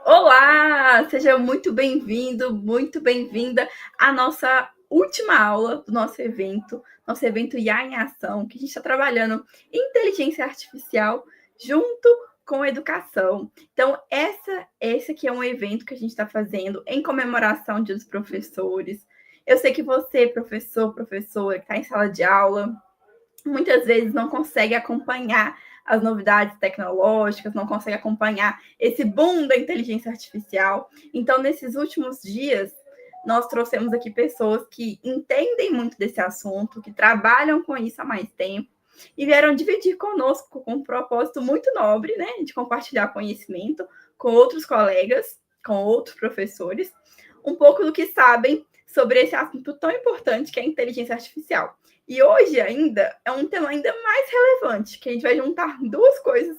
Olá, seja muito bem-vindo, muito bem-vinda à nossa última aula do nosso evento IA em Ação, que a gente está trabalhando em inteligência artificial junto com educação. Então, esse aqui é um evento que a gente está fazendo em comemoração ao Dia dos Professores. Eu sei que você, professor, professora, que está em sala de aula, muitas vezes não consegue acompanhar as novidades tecnológicas, não consegue acompanhar esse boom da inteligência artificial. Então, nesses últimos dias, nós trouxemos aqui pessoas que entendem muito desse assunto, que trabalham com isso há mais tempo, e vieram dividir conosco com um propósito muito nobre, né, de compartilhar conhecimento com outros colegas, com outros professores, um pouco do que sabem sobre esse assunto tão importante que é a inteligência artificial. E hoje ainda é um tema ainda mais relevante, que a gente vai juntar duas coisas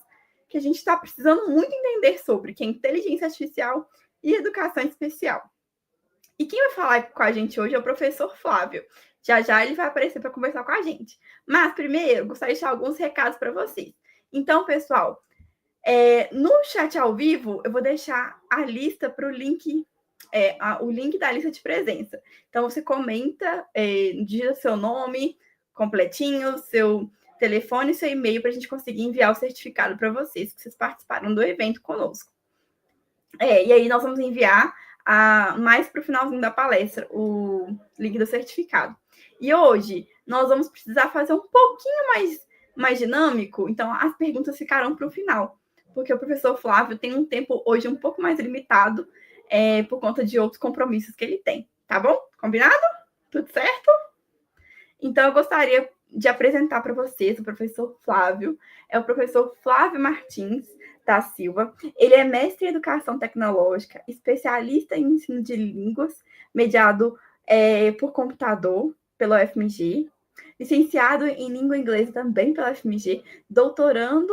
que a gente está precisando muito entender sobre, que é inteligência artificial e educação especial. E quem vai falar com a gente hoje é o professor Flávio. Já já ele vai aparecer para conversar com a gente. Mas primeiro, gostaria de deixar alguns recados para vocês. Então, pessoal, no chat ao vivo, eu vou deixar a lista para o link da lista de presença. Então, você comenta, digita seu nome completinho, seu telefone e seu e-mail para a gente conseguir enviar o certificado para vocês, que vocês participaram do evento conosco. E aí nós vamos enviar mais para o finalzinho da palestra o link do certificado. E hoje nós vamos precisar fazer um pouquinho mais dinâmico, então as perguntas ficarão para o final, porque o professor Flávio tem um tempo hoje um pouco mais limitado por conta de outros compromissos que ele tem, tá bom? Combinado? Tudo certo? Então eu gostaria de apresentar para vocês o professor Flávio. É o professor Flávio Martins da Silva. Ele é mestre em educação tecnológica, especialista em ensino de línguas, mediado por computador pela UFMG, licenciado em língua inglesa também pela UFMG, doutorando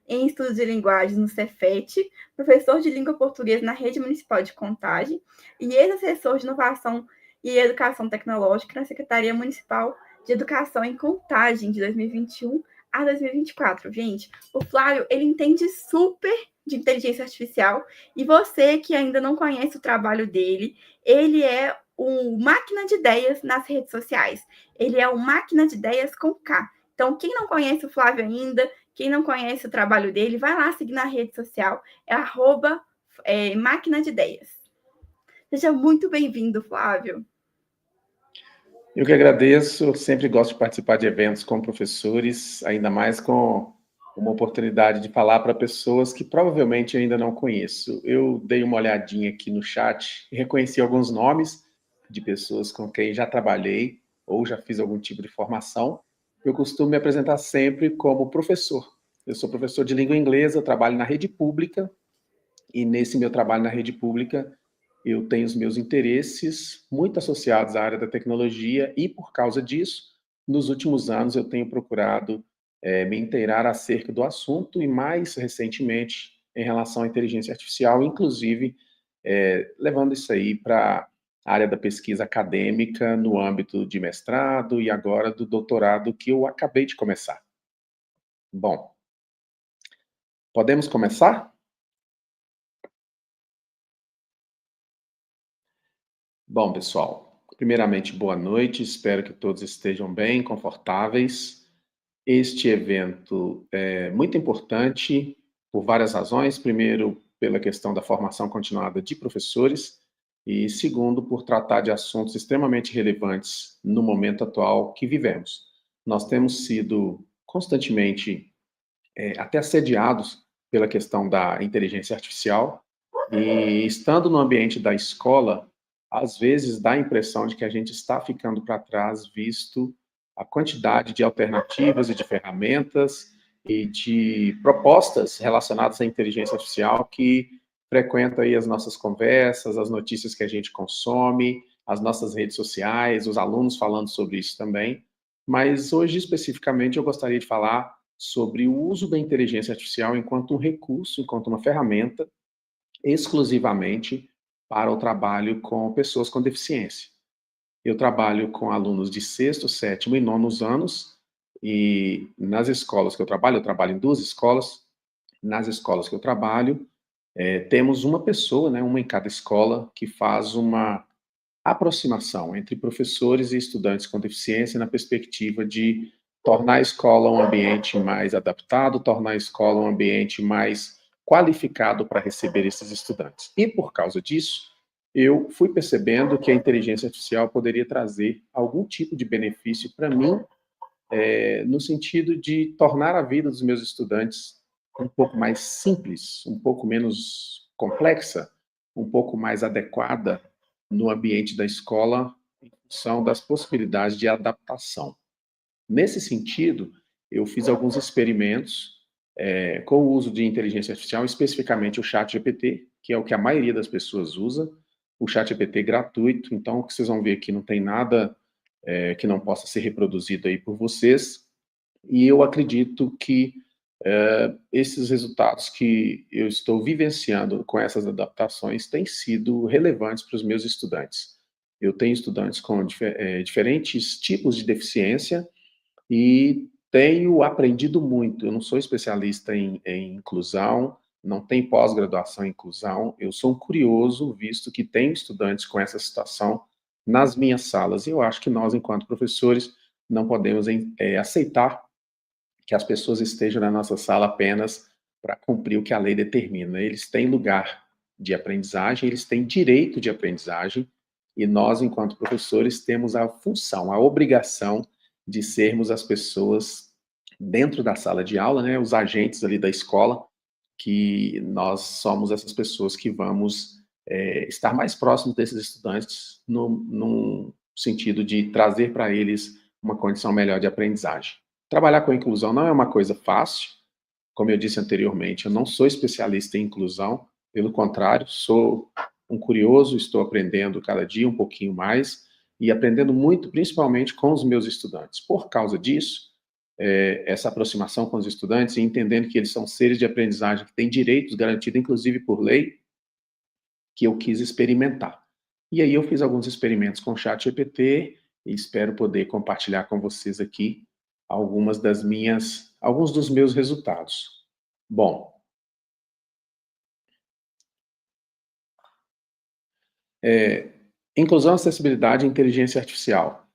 em estudos de linguagens no Cefet, professor de língua portuguesa na Rede Municipal de Contagem e ex-assessor de inovação e educação tecnológica na Secretaria Municipal de Educação em Contagem de 2021 a 2024. Gente, o Flávio, ele entende super de inteligência artificial e você que ainda não conhece o trabalho dele, ele é o máquina de ideias nas redes sociais. Ele é o máquina de ideias com K. Então, quem não conhece o Flávio ainda, quem não conhece o trabalho dele, vai lá seguir na rede social, Máquina de Ideias. Seja muito bem-vindo, Flávio. Eu que agradeço, eu sempre gosto de participar de eventos com professores, ainda mais com uma oportunidade de falar para pessoas que provavelmente ainda não conheço. Eu dei uma olhadinha aqui no chat e reconheci alguns nomes de pessoas com quem já trabalhei ou já fiz algum tipo de formação. Eu costumo me apresentar sempre como professor. Eu sou professor de língua inglesa, trabalho na rede pública e nesse meu trabalho na rede pública eu tenho os meus interesses muito associados à área da tecnologia e, por causa disso, nos últimos anos eu tenho procurado me inteirar acerca do assunto e, mais recentemente, em relação à inteligência artificial, inclusive levando isso aí para a área da pesquisa acadêmica no âmbito de mestrado e agora do doutorado que eu acabei de começar. Bom, podemos começar? Bom, pessoal, primeiramente, boa noite, espero que todos estejam bem, confortáveis. Este evento é muito importante por várias razões. Primeiro, pela questão da formação continuada de professores, e segundo, por tratar de assuntos extremamente relevantes no momento atual que vivemos. Nós temos sido constantemente até assediados pela questão da inteligência artificial, e estando no ambiente da escola, às vezes dá a impressão de que a gente está ficando para trás, visto a quantidade de alternativas e de ferramentas e de propostas relacionadas à inteligência artificial que frequentam aí as nossas conversas, as notícias que a gente consome, as nossas redes sociais, os alunos falando sobre isso também. Mas hoje, especificamente, eu gostaria de falar sobre o uso da inteligência artificial enquanto um recurso, enquanto uma ferramenta, exclusivamente para o trabalho com pessoas com deficiência. Eu trabalho com alunos de sexto, sétimo e nonos anos, e nas escolas que eu trabalho em duas escolas, nas escolas que eu trabalho, temos uma pessoa, né, uma em cada escola, que faz uma aproximação entre professores e estudantes com deficiência na perspectiva de tornar a escola um ambiente mais adaptado, tornar a escola um ambiente mais qualificado para receber esses estudantes. E por causa disso, eu fui percebendo que a inteligência artificial poderia trazer algum tipo de benefício para mim, no sentido de tornar a vida dos meus estudantes um pouco mais simples, um pouco menos complexa, um pouco mais adequada no ambiente da escola, em função das possibilidades de adaptação. Nesse sentido, eu fiz alguns experimentos com o uso de inteligência artificial, especificamente o ChatGPT, que é o que a maioria das pessoas usa, o ChatGPT gratuito. Então, o que vocês vão ver aqui não tem nada que não possa ser reproduzido aí por vocês, e eu acredito que esses resultados que eu estou vivenciando com essas adaptações têm sido relevantes para os meus estudantes. Eu tenho estudantes com diferentes tipos de deficiência e tenho aprendido muito. Eu não sou especialista em inclusão, não tenho pós-graduação em inclusão, eu sou um curioso, visto que tenho estudantes com essa situação nas minhas salas. E eu acho que nós, enquanto professores, não podemos aceitar que as pessoas estejam na nossa sala apenas para cumprir o que a lei determina. Eles têm lugar de aprendizagem, eles têm direito de aprendizagem, e nós, enquanto professores, temos a função, a obrigação de sermos as pessoas dentro da sala de aula, né, os agentes ali da escola, que nós somos essas pessoas que vamos estar mais próximos desses estudantes num sentido de trazer para eles uma condição melhor de aprendizagem. Trabalhar com inclusão não é uma coisa fácil, como eu disse anteriormente, eu não sou especialista em inclusão, pelo contrário, sou um curioso, estou aprendendo cada dia um pouquinho mais e aprendendo muito, principalmente com os meus estudantes. Por causa disso, essa aproximação com os estudantes e entendendo que eles são seres de aprendizagem que têm direitos garantidos, inclusive por lei, que eu quis experimentar. E aí eu fiz alguns experimentos com o ChatGPT e espero poder compartilhar com vocês aqui alguns dos meus resultados. Bom, inclusão, acessibilidade e inteligência artificial.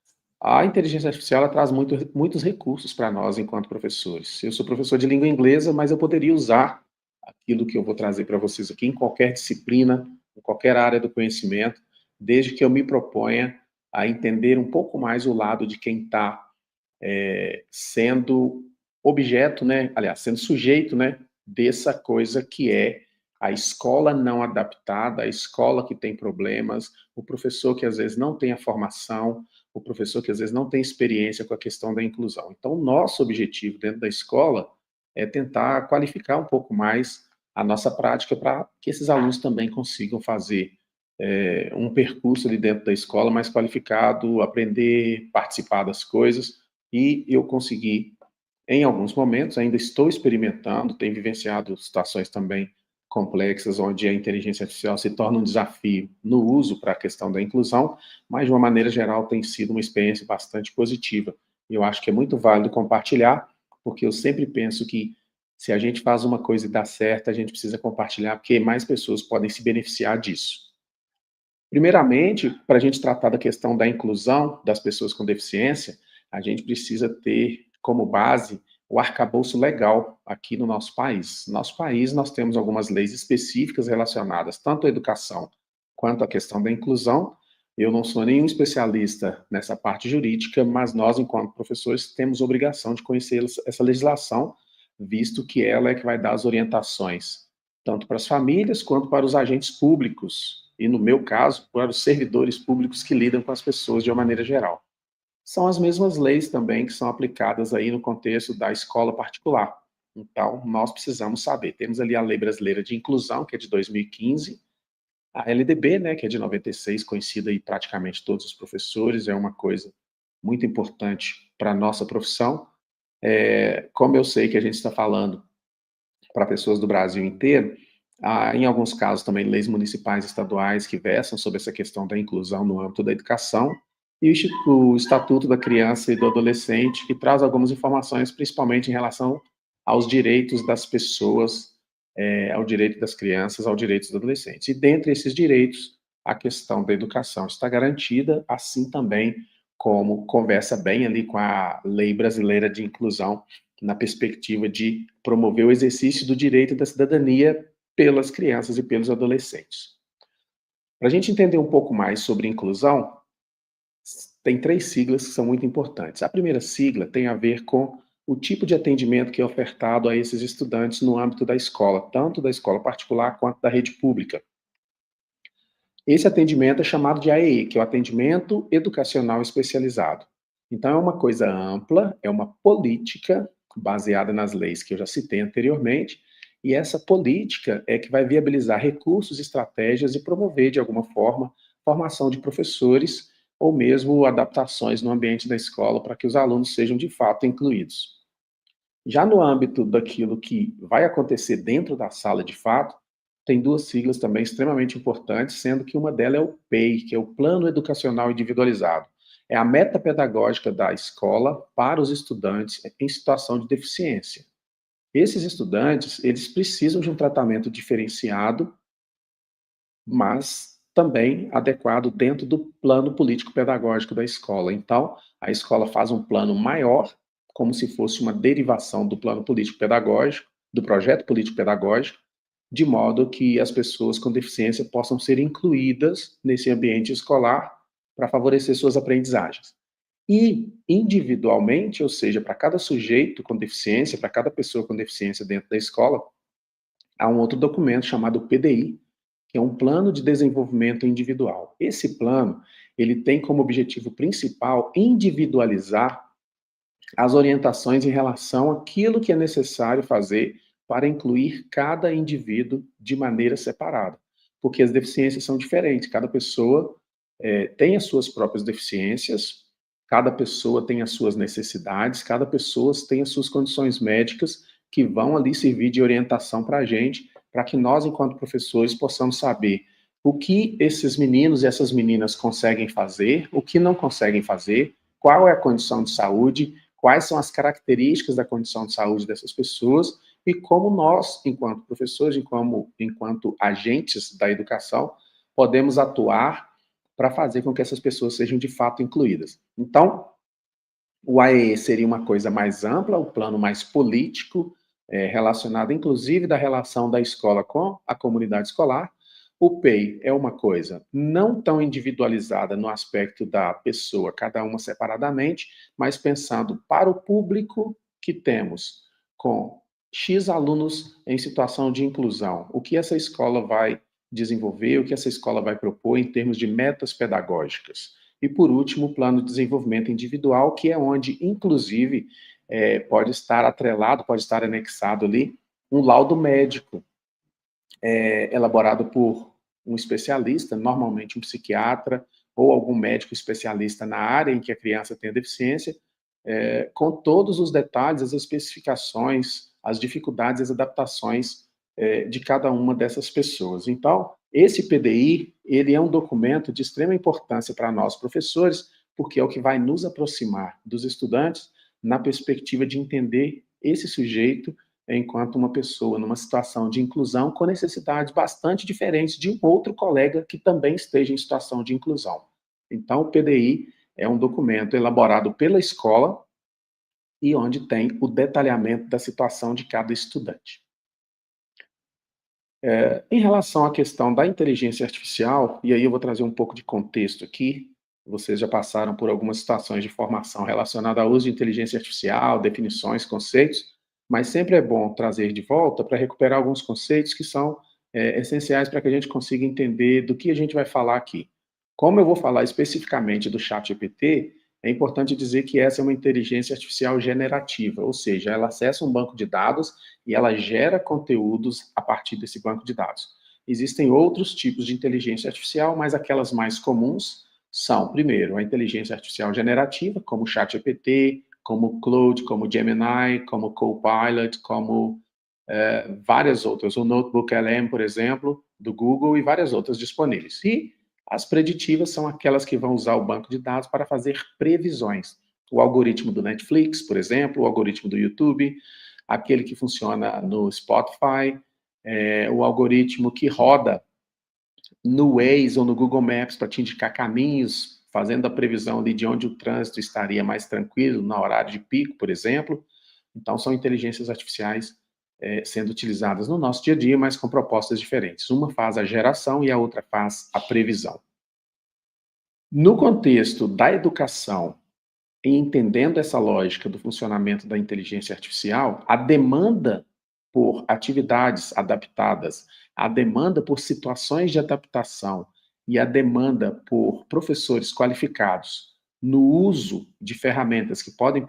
A inteligência artificial ela traz muitos recursos para nós enquanto professores. Eu sou professor de língua inglesa, mas eu poderia usar aquilo que eu vou trazer para vocês aqui em qualquer disciplina, em qualquer área do conhecimento, desde que eu me proponha a entender um pouco mais o lado de quem está sendo objeto, né, aliás, sendo sujeito, né, dessa coisa que é a escola não adaptada, a escola que tem problemas, o professor que às vezes não tem a formação, o professor que às vezes não tem experiência com a questão da inclusão. Então, o nosso objetivo dentro da escola é tentar qualificar um pouco mais a nossa prática para que esses alunos também consigam fazer um percurso ali dentro da escola mais qualificado, aprender, participar das coisas, e eu consegui, em alguns momentos, ainda estou experimentando, tenho vivenciado situações também complexas, onde a inteligência artificial se torna um desafio no uso para a questão da inclusão, mas de uma maneira geral tem sido uma experiência bastante positiva. E eu acho que é muito válido compartilhar, porque eu sempre penso que se a gente faz uma coisa e dá certo, a gente precisa compartilhar, porque mais pessoas podem se beneficiar disso. Primeiramente, para a gente tratar da questão da inclusão das pessoas com deficiência, a gente precisa ter como base o arcabouço legal aqui no nosso país. No nosso país, nós temos algumas leis específicas relacionadas tanto à educação quanto à questão da inclusão. Eu não sou nenhum especialista nessa parte jurídica, mas nós, enquanto professores, temos obrigação de conhecer essa legislação, visto que ela é que vai dar as orientações, tanto para as famílias quanto para os agentes públicos, e no meu caso, para os servidores públicos que lidam com as pessoas de uma maneira geral. São as mesmas leis também que são aplicadas aí no contexto da escola particular. Então, nós precisamos saber. Temos ali a Lei Brasileira de Inclusão, que é de 2015, a LDB, né, que é de 96, conhecida aí praticamente todos os professores, é uma coisa muito importante para a nossa profissão. Como eu sei que a gente está falando para pessoas do Brasil inteiro, há, em alguns casos, também leis municipais e estaduais que versam sobre essa questão da inclusão no âmbito da educação, e o Estatuto da Criança e do Adolescente, que traz algumas informações, principalmente em relação aos direitos das pessoas ao direito das crianças, ao direito dos adolescentes. E dentre esses direitos, a questão da educação está garantida, assim também como conversa bem ali com a Lei Brasileira de Inclusão, na perspectiva de promover o exercício do direito da cidadania pelas crianças e pelos adolescentes. Para a gente entender um pouco mais sobre inclusão, tem 3 siglas que são muito importantes. A primeira sigla tem a ver com o tipo de atendimento que é ofertado a esses estudantes no âmbito da escola, tanto da escola particular quanto da rede pública. Esse atendimento é chamado de AEE, que é o atendimento educacional especializado. Então, é uma coisa ampla, é uma política baseada nas leis que eu já citei anteriormente, e essa política é que vai viabilizar recursos, estratégias e promover, de alguma forma, formação de professores ou mesmo adaptações no ambiente da escola para que os alunos sejam, de fato, incluídos. Já no âmbito daquilo que vai acontecer dentro da sala de fato, tem 2 siglas também extremamente importantes, sendo que uma delas é o PEI, que é o Plano Educacional Individualizado. É a meta pedagógica da escola para os estudantes em situação de deficiência. Esses estudantes, eles precisam de um tratamento diferenciado, mas também adequado dentro do plano político-pedagógico da escola. Então, a escola faz um plano maior, como se fosse uma derivação do plano político-pedagógico, do projeto político-pedagógico, de modo que as pessoas com deficiência possam ser incluídas nesse ambiente escolar para favorecer suas aprendizagens. E individualmente, ou seja, para cada sujeito com deficiência, para cada pessoa com deficiência dentro da escola, há um outro documento chamado PDI, que é um plano de desenvolvimento individual. Esse plano, ele tem como objetivo principal individualizar as orientações em relação àquilo que é necessário fazer para incluir cada indivíduo de maneira separada. Porque as deficiências são diferentes, cada pessoa tem as suas próprias deficiências, cada pessoa tem as suas necessidades, cada pessoa tem as suas condições médicas que vão ali servir de orientação para a gente, para que nós, enquanto professores, possamos saber o que esses meninos e essas meninas conseguem fazer, o que não conseguem fazer, qual é a condição de saúde, quais são as características da condição de saúde dessas pessoas e como nós, enquanto professores, enquanto agentes da educação, podemos atuar para fazer com que essas pessoas sejam de fato incluídas. Então, o AEE seria uma coisa mais ampla, um plano mais político, relacionado inclusive da relação da escola com a comunidade escolar. O PEI é uma coisa não tão individualizada no aspecto da pessoa, cada uma separadamente, mas pensando para o público que temos, com X alunos em situação de inclusão, o que essa escola vai desenvolver, o que essa escola vai propor em termos de metas pedagógicas. E, por último, o plano de desenvolvimento individual, que é onde, inclusive, pode estar atrelado, pode estar anexado ali, um laudo médico, elaborado por um especialista, normalmente um psiquiatra, ou algum médico especialista na área em que a criança tem a deficiência, com todos os detalhes, as especificações, as dificuldades, as adaptações de cada uma dessas pessoas. Então, esse PDI, ele é um documento de extrema importância para nós, professores, porque é o que vai nos aproximar dos estudantes na perspectiva de entender esse sujeito enquanto uma pessoa numa situação de inclusão com necessidades bastante diferentes de um outro colega que também esteja em situação de inclusão. Então, o PDI é um documento elaborado pela escola e onde tem o detalhamento da situação de cada estudante. Em relação à questão da inteligência artificial, e aí eu vou trazer um pouco de contexto aqui, vocês já passaram por algumas situações de formação relacionada ao uso de inteligência artificial, definições, conceitos, mas sempre é bom trazer de volta para recuperar alguns conceitos que são essenciais para que a gente consiga entender do que a gente vai falar aqui. Como eu vou falar especificamente do ChatGPT, é importante dizer que essa é uma inteligência artificial generativa, ou seja, ela acessa um banco de dados e ela gera conteúdos a partir desse banco de dados. Existem outros tipos de inteligência artificial, mas aquelas mais comuns são, primeiro, a inteligência artificial generativa, como o ChatGPT, como o Claude, como o Gemini, como o Copilot, como várias outras, o Notebook LM, por exemplo, do Google e várias outras disponíveis. E as preditivas são aquelas que vão usar o banco de dados para fazer previsões. O algoritmo do Netflix, por exemplo, o algoritmo do YouTube, aquele que funciona no Spotify, o algoritmo que roda no Waze ou no Google Maps para te indicar caminhos, fazendo a previsão ali de onde o trânsito estaria mais tranquilo no horário de pico, por exemplo. Então, são inteligências artificiais sendo utilizadas no nosso dia a dia, mas com propostas diferentes. Uma faz a geração e a outra faz a previsão. No contexto da educação, e entendendo essa lógica do funcionamento da inteligência artificial, a demanda por atividades adaptadas, a demanda por situações de adaptação e a demanda por professores qualificados no uso de ferramentas que podem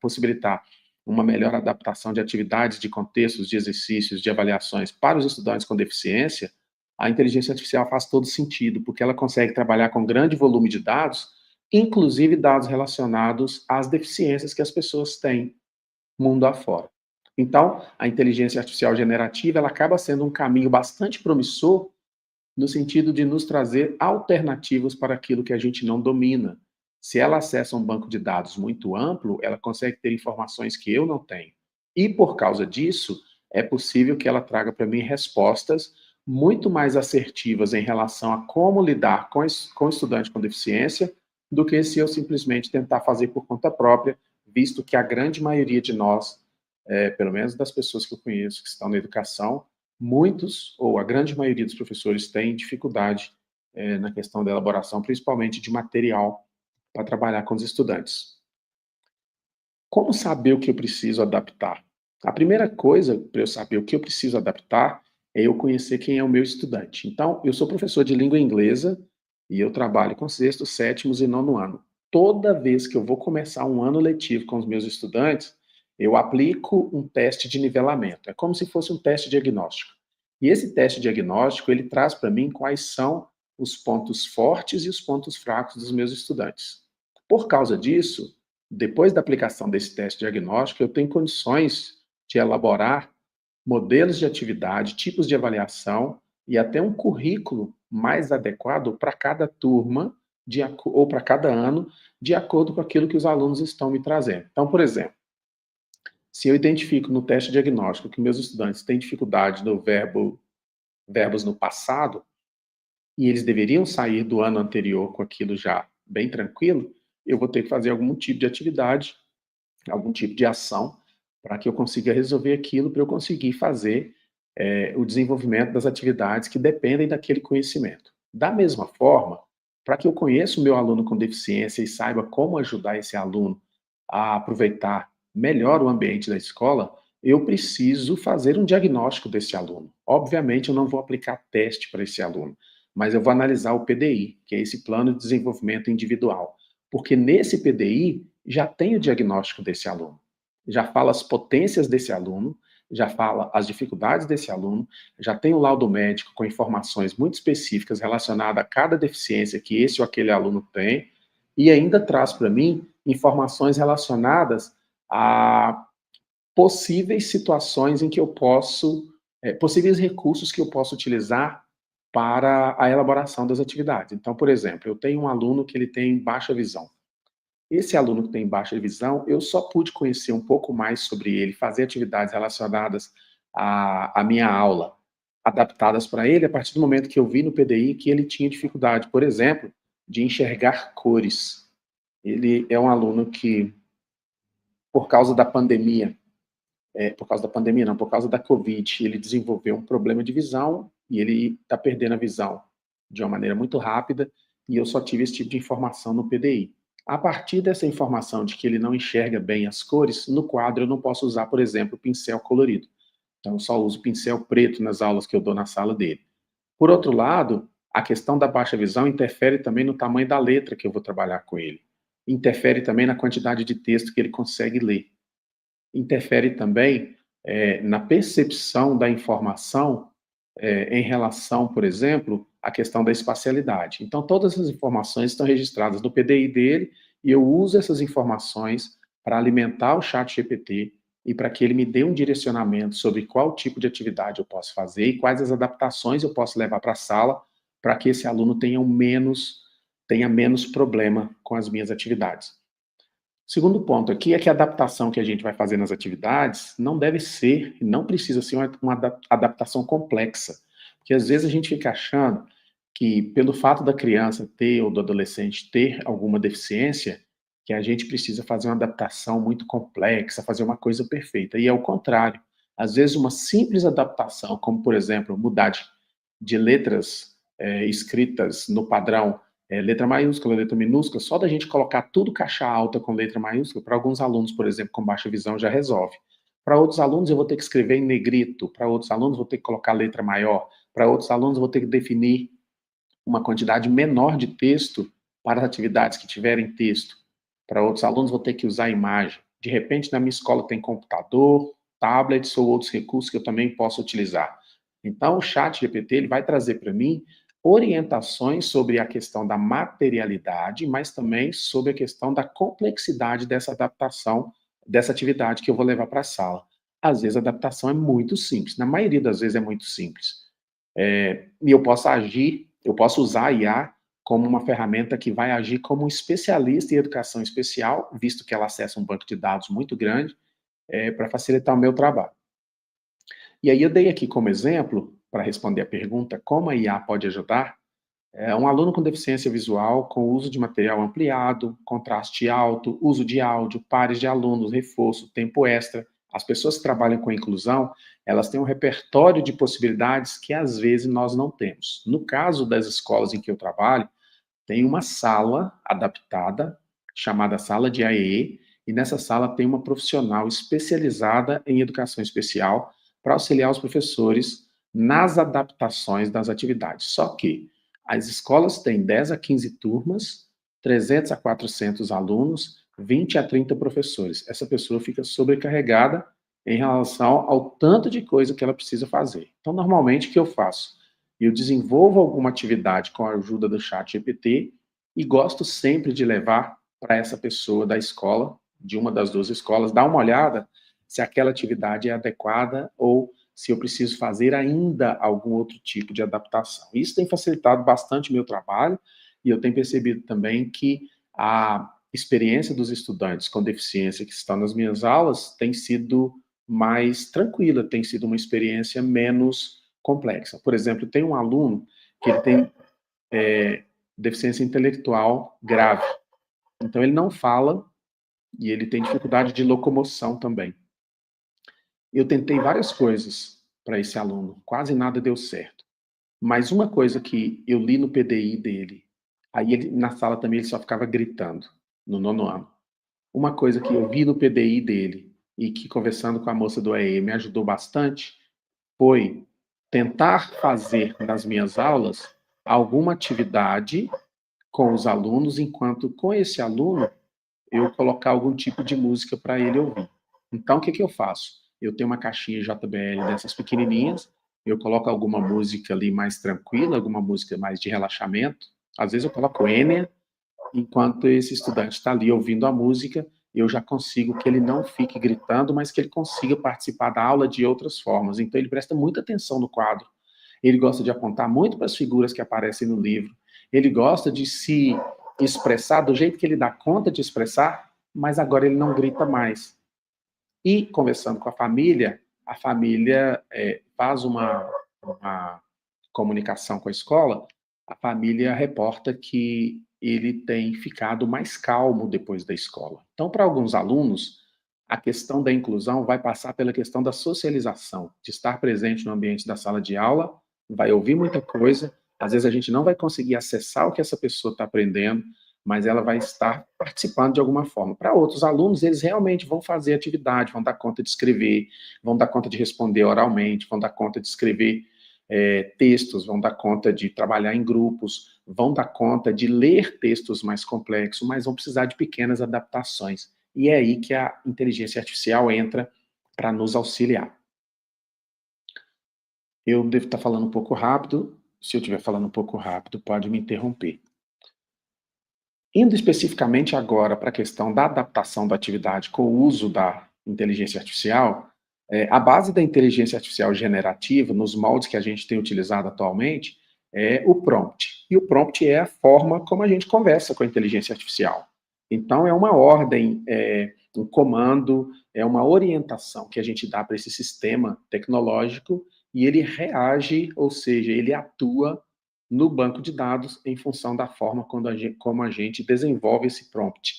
possibilitar uma melhor adaptação de atividades, de contextos, de exercícios, de avaliações para os estudantes com deficiência, a inteligência artificial faz todo sentido, porque ela consegue trabalhar com grande volume de dados, inclusive dados relacionados às deficiências que as pessoas têm mundo afora. Então, a inteligência artificial generativa, ela acaba sendo um caminho bastante promissor no sentido de nos trazer alternativas para aquilo que a gente não domina. Se ela acessa um banco de dados muito amplo, ela consegue ter informações que eu não tenho. E por causa disso, é possível que ela traga para mim respostas muito mais assertivas em relação a como lidar com o estudante com deficiência, do que se eu simplesmente tentar fazer por conta própria, visto que a grande maioria de nós, pelo menos das pessoas que eu conheço que estão na educação, muitos, ou a grande maioria dos professores, tem dificuldade na questão da elaboração, principalmente de material para trabalhar com os estudantes. Como saber o que eu preciso adaptar? A primeira coisa para eu saber o que eu preciso adaptar é eu conhecer quem é o meu estudante. Então, eu sou professor de língua inglesa e eu trabalho com sexto, sétimos e nono ano. Toda vez que eu vou começar um ano letivo com os meus estudantes, eu aplico um teste de nivelamento. É como se fosse um teste diagnóstico. E esse teste diagnóstico, ele traz para mim quais são os pontos fortes e os pontos fracos dos meus estudantes. Por causa disso, depois da aplicação desse teste diagnóstico, eu tenho condições de elaborar modelos de atividade, tipos de avaliação e até um currículo mais adequado para cada turma ou para cada ano, de acordo com aquilo que os alunos estão me trazendo. Então, por exemplo, se eu identifico no teste diagnóstico que meus estudantes têm dificuldade no verbos no passado, e eles deveriam sair do ano anterior com aquilo já bem tranquilo, eu vou ter que fazer algum tipo de atividade, algum tipo de ação, para que eu consiga resolver aquilo, para eu conseguir fazer o desenvolvimento das atividades que dependem daquele conhecimento. Da mesma forma, para que eu conheça o meu aluno com deficiência e saiba como ajudar esse aluno a aproveitar melhor o ambiente da escola, eu preciso fazer um diagnóstico desse aluno. Obviamente, eu não vou aplicar teste para esse aluno, mas eu vou analisar o PDI, que é esse Plano de Desenvolvimento Individual, porque nesse PDI já tem o diagnóstico desse aluno, já fala as potências desse aluno, já fala as dificuldades desse aluno, já tem o laudo médico com informações muito específicas relacionadas a cada deficiência que esse ou aquele aluno tem, e ainda traz para mim informações relacionadas a possíveis situações em que eu posso, possíveis recursos que eu posso utilizar para a elaboração das atividades. Então, por exemplo, eu tenho um aluno que ele tem baixa visão. Esse aluno que tem baixa visão, eu só pude conhecer um pouco mais sobre ele, fazer atividades relacionadas à minha aula, adaptadas para ele, a partir do momento que eu vi no PDI que ele tinha dificuldade, por exemplo, de enxergar cores. Ele é um aluno que, por causa da pandemia, por causa da pandemia não, por causa da Covid, ele desenvolveu um problema de visão e ele está perdendo a visão de uma maneira muito rápida, e eu só tive esse tipo de informação no PDI. A partir dessa informação de que ele não enxerga bem as cores, no quadro eu não posso usar, por exemplo, pincel colorido. Então eu só uso pincel preto nas aulas que eu dou na sala dele. Por outro lado, a questão da baixa visão interfere também no tamanho da letra que eu vou trabalhar com ele. Interfere também na quantidade de texto que ele consegue ler. Interfere também na percepção da informação em relação, por exemplo, à questão da espacialidade. Então, todas essas informações estão registradas no PDI dele e eu uso essas informações para alimentar o chat GPT e para que ele me dê um direcionamento sobre qual tipo de atividade eu posso fazer e quais as adaptações eu posso levar para a sala para que esse aluno tenha menos problema com as minhas atividades. Segundo ponto aqui é que a adaptação que a gente vai fazer nas atividades não deve ser, e não precisa ser uma adaptação complexa. Porque às vezes a gente fica achando que pelo fato da criança ter ou do adolescente ter alguma deficiência, que a gente precisa fazer uma adaptação muito complexa, fazer uma coisa perfeita. E é o contrário. Às vezes uma simples adaptação, como por exemplo, mudar de letras escritas no padrão letra maiúscula, letra minúscula, só da gente colocar tudo caixa alta com letra maiúscula, para alguns alunos, por exemplo, com baixa visão, já resolve. Para outros alunos, eu vou ter que escrever em negrito, para outros alunos, vou ter que colocar letra maior, para outros alunos, eu vou ter que definir uma quantidade menor de texto para as atividades que tiverem texto. Para outros alunos, vou ter que usar imagem. De repente, na minha escola tem computador, tablets ou outros recursos que eu também posso utilizar. Então, o chat GPT ele vai trazer para mim orientações sobre a questão da materialidade, mas também sobre a questão da complexidade dessa adaptação, dessa atividade que eu vou levar para a sala. Às vezes a adaptação é muito simples, na maioria das vezes é muito simples. E eu posso usar a IA como uma ferramenta que vai agir como um especialista em educação especial, visto que ela acessa um banco de dados muito grande, para facilitar o meu trabalho. E aí eu dei aqui como exemplo, para responder a pergunta, como a IA pode ajudar, um aluno com deficiência visual com uso de material ampliado, contraste alto, uso de áudio, pares de alunos, reforço, tempo extra. As pessoas que trabalham com inclusão, elas têm um repertório de possibilidades que às vezes nós não temos. No caso das escolas em que eu trabalho, tem uma sala adaptada, chamada sala de AEE, e nessa sala tem uma profissional especializada em educação especial para auxiliar os professores nas adaptações das atividades. Só que as escolas têm 10 a 15 turmas, 300 a 400 alunos, 20 a 30 professores. Essa pessoa fica sobrecarregada em relação ao tanto de coisa que ela precisa fazer. Então, normalmente, o que eu faço? Eu desenvolvo alguma atividade com a ajuda do chat GPT e gosto sempre de levar para essa pessoa da escola, de uma das duas escolas, dar uma olhada se aquela atividade é adequada ou se eu preciso fazer ainda algum outro tipo de adaptação. Isso tem facilitado bastante o meu trabalho e eu tenho percebido também que a experiência dos estudantes com deficiência que estão nas minhas aulas tem sido mais tranquila, tem sido uma experiência menos complexa. Por exemplo, tem um aluno que ele tem deficiência intelectual grave. Então, ele não fala e ele tem dificuldade de locomoção também. Eu tentei várias coisas para esse aluno, quase nada deu certo. Mas uma coisa que eu li no PDI dele, aí ele, na sala também ele só ficava gritando, no 9º ano. Uma coisa que eu vi no PDI dele e que conversando com a moça do EE me ajudou bastante foi tentar fazer nas minhas aulas alguma atividade com os alunos, enquanto com esse aluno eu colocar algum tipo de música para ele ouvir. Então, o que eu faço? Eu tenho uma caixinha JBL dessas pequenininhas, eu coloco alguma música ali mais tranquila, alguma música mais de relaxamento. Às vezes eu coloco Enya, enquanto esse estudante está ali ouvindo a música, eu já consigo que ele não fique gritando, mas que ele consiga participar da aula de outras formas. Então, ele presta muita atenção no quadro. Ele gosta de apontar muito para as figuras que aparecem no livro. Ele gosta de se expressar do jeito que ele dá conta de expressar, mas agora ele não grita mais. E, conversando com a família faz uma comunicação com a escola, a família reporta que ele tem ficado mais calmo depois da escola. Então, para alguns alunos, a questão da inclusão vai passar pela questão da socialização, de estar presente no ambiente da sala de aula, vai ouvir muita coisa, às vezes a gente não vai conseguir acessar o que essa pessoa está aprendendo, mas ela vai estar participando de alguma forma. Para outros alunos, eles realmente vão fazer atividade, vão dar conta de escrever, vão dar conta de responder oralmente, vão dar conta de escrever textos, vão dar conta de trabalhar em grupos, vão dar conta de ler textos mais complexos, mas vão precisar de pequenas adaptações. E é aí que a inteligência artificial entra para nos auxiliar. Eu devo estar falando um pouco rápido. Se eu estiver falando um pouco rápido, pode me interromper. Indo especificamente agora para a questão da adaptação da atividade com o uso da inteligência artificial, a base da inteligência artificial generativa, nos moldes que a gente tem utilizado atualmente, é o prompt. E o prompt é a forma como a gente conversa com a inteligência artificial. Então, é uma ordem, um comando, é uma orientação que a gente dá para esse sistema tecnológico e ele reage, ou seja, ele atua no banco de dados em função da forma como a gente desenvolve esse prompt.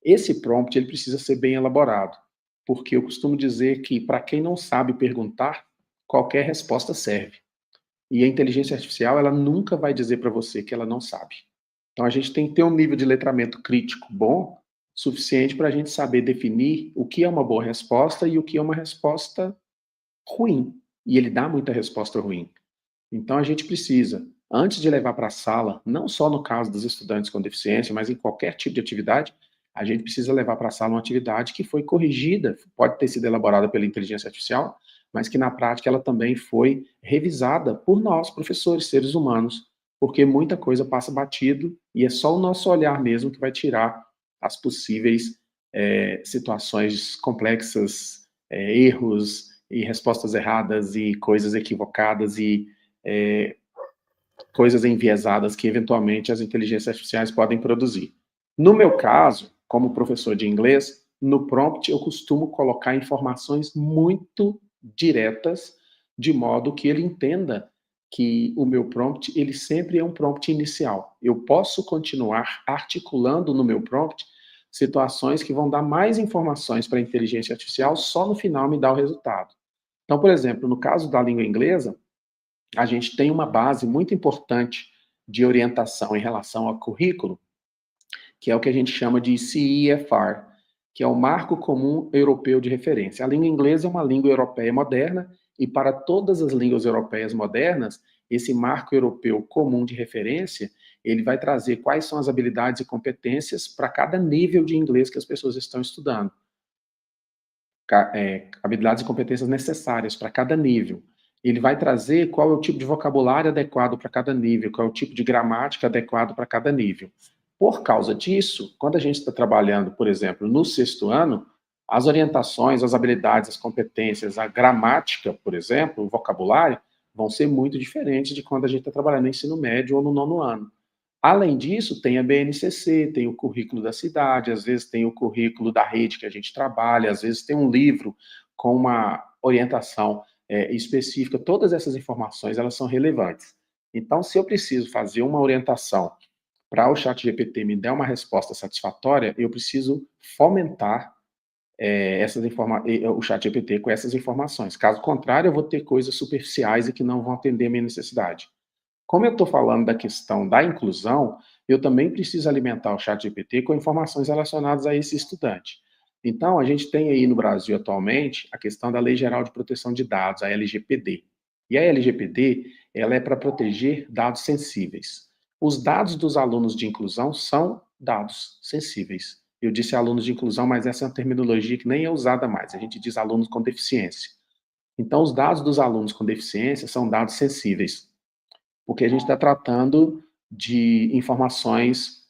Esse prompt ele precisa ser bem elaborado, porque eu costumo dizer que para quem não sabe perguntar, qualquer resposta serve. E a inteligência artificial, ela nunca vai dizer para você que ela não sabe. Então a gente tem que ter um nível de letramento crítico bom, suficiente para a gente saber definir o que é uma boa resposta e o que é uma resposta ruim. E ele dá muita resposta ruim. Então a gente precisa, antes de levar para a sala, não só no caso dos estudantes com deficiência, mas em qualquer tipo de atividade, a gente precisa levar para a sala uma atividade que foi corrigida, pode ter sido elaborada pela inteligência artificial, mas que na prática ela também foi revisada por nós, professores, seres humanos, porque muita coisa passa batido e é só o nosso olhar mesmo que vai tirar as possíveis situações complexas, erros e respostas erradas e coisas equivocadas e coisas enviesadas que eventualmente as inteligências artificiais podem produzir. No meu caso, como professor de inglês, no prompt eu costumo colocar informações muito diretas, de modo que ele entenda que o meu prompt, ele sempre é um prompt inicial. Eu posso continuar articulando no meu prompt situações que vão dar mais informações para a inteligência artificial, só no final me dá o resultado. Então, por exemplo, no caso da língua inglesa, a gente tem uma base muito importante de orientação em relação ao currículo, que é o que a gente chama de CEFR, que é o Marco Comum Europeu de Referência. A língua inglesa é uma língua europeia moderna, e para todas as línguas europeias modernas, esse Marco Europeu Comum de Referência, ele vai trazer quais são as habilidades e competências para cada nível de inglês que as pessoas estão estudando. Habilidades e competências necessárias para cada nível. Ele vai trazer qual é o tipo de vocabulário adequado para cada nível, qual é o tipo de gramática adequado para cada nível. Por causa disso, quando a gente está trabalhando, por exemplo, no 6º ano, as orientações, as habilidades, as competências, a gramática, por exemplo, o vocabulário, vão ser muito diferentes de quando a gente está trabalhando no ensino médio ou no 9º ano. Além disso, tem a BNCC, tem o currículo da cidade, às vezes tem o currículo da rede que a gente trabalha, às vezes tem um livro com uma orientação específica. Todas essas informações, elas são relevantes. Então, se eu preciso fazer uma orientação para o ChatGPT me dar uma resposta satisfatória, eu preciso fomentar o ChatGPT com essas informações. Caso contrário, eu vou ter coisas superficiais e que não vão atender a minha necessidade. Como eu estou falando da questão da inclusão, eu também preciso alimentar o ChatGPT com informações relacionadas a esse estudante. Então, a gente tem aí no Brasil atualmente a questão da Lei Geral de Proteção de Dados, a LGPD. E a LGPD, ela é para proteger dados sensíveis. Os dados dos alunos de inclusão são dados sensíveis. Eu disse alunos de inclusão, mas essa é uma terminologia que nem é usada mais. A gente diz alunos com deficiência. Então, os dados dos alunos com deficiência são dados sensíveis, porque a gente está tratando de informações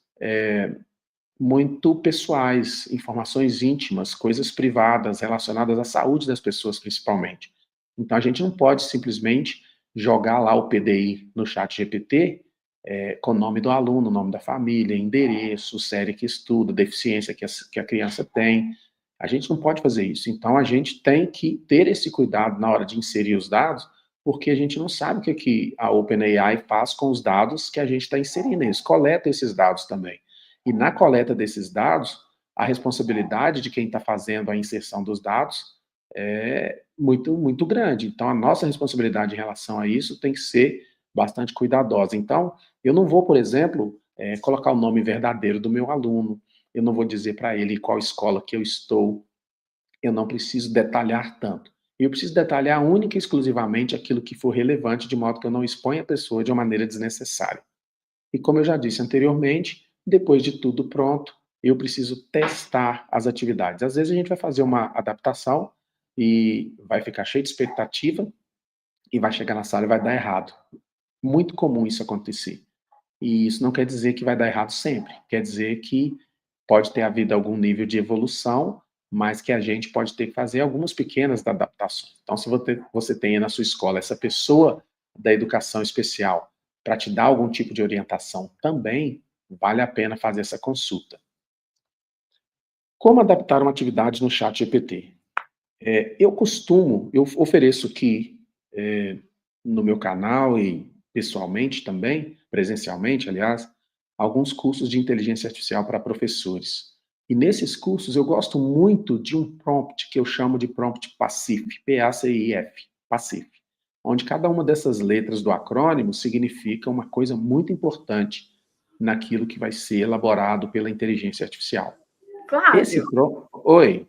muito pessoais, informações íntimas, coisas privadas relacionadas à saúde das pessoas, principalmente. Então, a gente não pode simplesmente jogar lá o PDI no chat GPT com o nome do aluno, o nome da família, endereço, série que estuda, deficiência que a criança tem. A gente não pode fazer isso. Então, a gente tem que ter esse cuidado na hora de inserir os dados, porque a gente não sabe o que a OpenAI faz com os dados que a gente está inserindo. Eles coletam esses dados também. E na coleta desses dados, a responsabilidade de quem está fazendo a inserção dos dados é muito, muito grande. Então, a nossa responsabilidade em relação a isso tem que ser bastante cuidadosa. Então, eu não vou, por exemplo, colocar o nome verdadeiro do meu aluno, eu não vou dizer para ele qual escola que eu estou, eu não preciso detalhar tanto. Eu preciso detalhar única e exclusivamente aquilo que for relevante, de modo que eu não exponha a pessoa de uma maneira desnecessária. E como eu já disse anteriormente, depois de tudo pronto, eu preciso testar as atividades. Às vezes a gente vai fazer uma adaptação e vai ficar cheio de expectativa e vai chegar na sala e vai dar errado. Muito comum isso acontecer. E isso não quer dizer que vai dar errado sempre. Quer dizer que pode ter havido algum nível de evolução, mas que a gente pode ter que fazer algumas pequenas adaptações. Então, se você tem na sua escola essa pessoa da educação especial para te dar algum tipo de orientação também, vale a pena fazer essa consulta. Como adaptar uma atividade no chat GPT? Eu ofereço aqui, no meu canal e pessoalmente também, presencialmente, aliás, alguns cursos de inteligência artificial para professores. E nesses cursos eu gosto muito de um prompt que eu chamo de prompt PACIF, P-A-C-I-F, PACIF, onde cada uma dessas letras do acrônimo significa uma coisa muito importante naquilo que vai ser elaborado pela inteligência artificial. Flávio, Oi,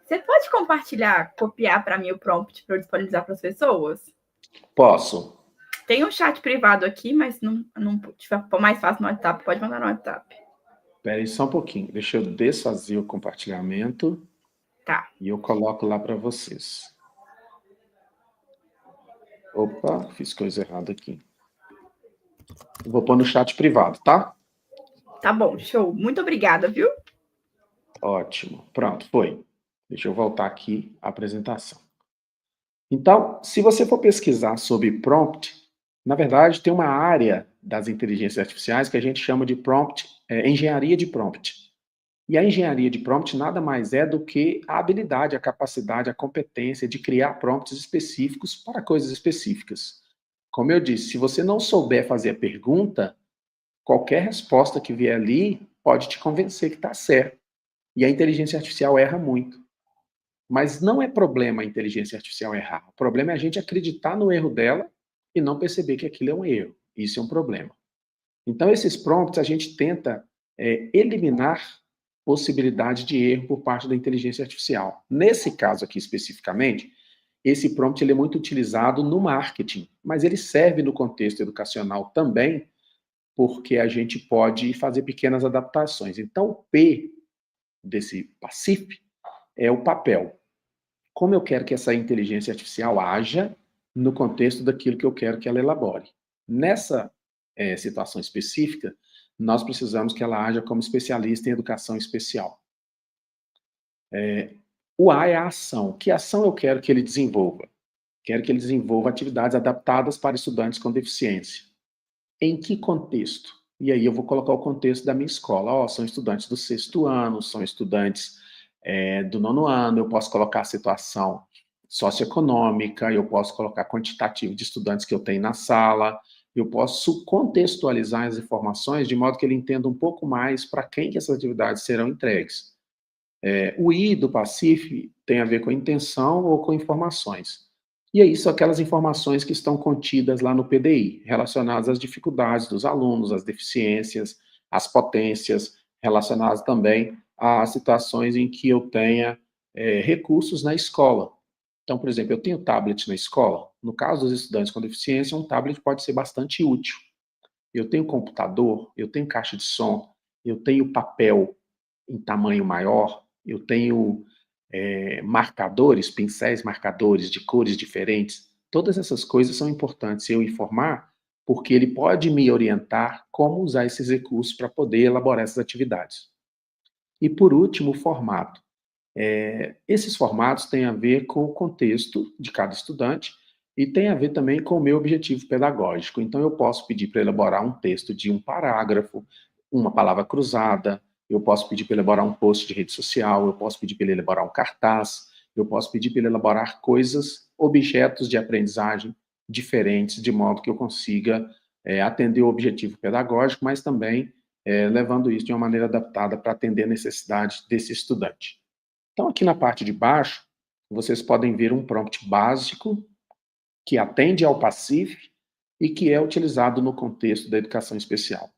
você pode compartilhar, copiar para mim o prompt para eu disponibilizar para as pessoas? posso? Tem um chat privado aqui, mas não tiver mais fácil no WhatsApp, pode mandar no WhatsApp. Espera aí só um pouquinho, deixa eu desfazer o compartilhamento Tá. e eu coloco lá para vocês. Opa, fiz coisa errada aqui. Eu vou pôr no chat privado, tá? Tá bom, show. Muito obrigada, viu? Ótimo. Pronto, foi. Deixa eu voltar aqui à apresentação. Então, se você for pesquisar sobre prompt, na verdade tem uma área das inteligências artificiais que a gente chama de prompt, engenharia de prompt. E a engenharia de prompt nada mais é do que a habilidade, a capacidade, a competência de criar prompts específicos para coisas específicas. Como eu disse, se você não souber fazer a pergunta, qualquer resposta que vier ali pode te convencer que está certo. E a inteligência artificial erra muito. Mas não é problema a inteligência artificial errar. O problema é a gente acreditar no erro dela e não perceber que aquilo é um erro. Isso é um problema. Então, esses prompts a gente tenta eliminar possibilidade de erro por parte da inteligência artificial. Nesse caso aqui especificamente, esse prompt ele é muito utilizado no marketing, mas ele serve no contexto educacional também, porque a gente pode fazer pequenas adaptações. Então, o P desse PACIF é o papel. Como eu quero que essa inteligência artificial haja no contexto daquilo que eu quero que ela elabore. Nessa situação específica, nós precisamos que ela haja como especialista em educação especial. O A é a ação. Que ação eu quero que ele desenvolva? Quero que ele desenvolva atividades adaptadas para estudantes com deficiência. Em que contexto? E aí eu vou colocar o contexto da minha escola. São estudantes do 6º ano, são estudantes do 9º ano, eu posso colocar a situação socioeconômica, eu posso colocar quantitativo de estudantes que eu tenho na sala, eu posso contextualizar as informações de modo que ele entenda um pouco mais para quem que essas atividades serão entregues. O I do PACIF tem a ver com intenção ou com informações. E aí são aquelas informações que estão contidas lá no PDI, relacionadas às dificuldades dos alunos, às deficiências, às potências, relacionadas também a situações em que eu tenha recursos na escola. Então, por exemplo, eu tenho tablet na escola. No caso dos estudantes com deficiência, um tablet pode ser bastante útil. Eu tenho computador, eu tenho caixa de som, eu tenho papel em tamanho maior, eu tenho marcadores, pincéis marcadores de cores diferentes. Todas essas coisas são importantes eu informar, porque ele pode me orientar como usar esses recursos para poder elaborar essas atividades. E por último, o formato. Esses formatos têm a ver com o contexto de cada estudante e tem a ver também com o meu objetivo pedagógico. Então, eu posso pedir para elaborar um texto de um parágrafo, uma palavra cruzada, eu posso pedir para ele elaborar um post de rede social, eu posso pedir para ele elaborar um cartaz, eu posso pedir para ele elaborar coisas, objetos de aprendizagem diferentes, de modo que eu consiga atender o objetivo pedagógico, mas também levando isso de uma maneira adaptada para atender a necessidade desse estudante. Então, aqui na parte de baixo, vocês podem ver um prompt básico que atende ao PACIF e que é utilizado no contexto da educação especial.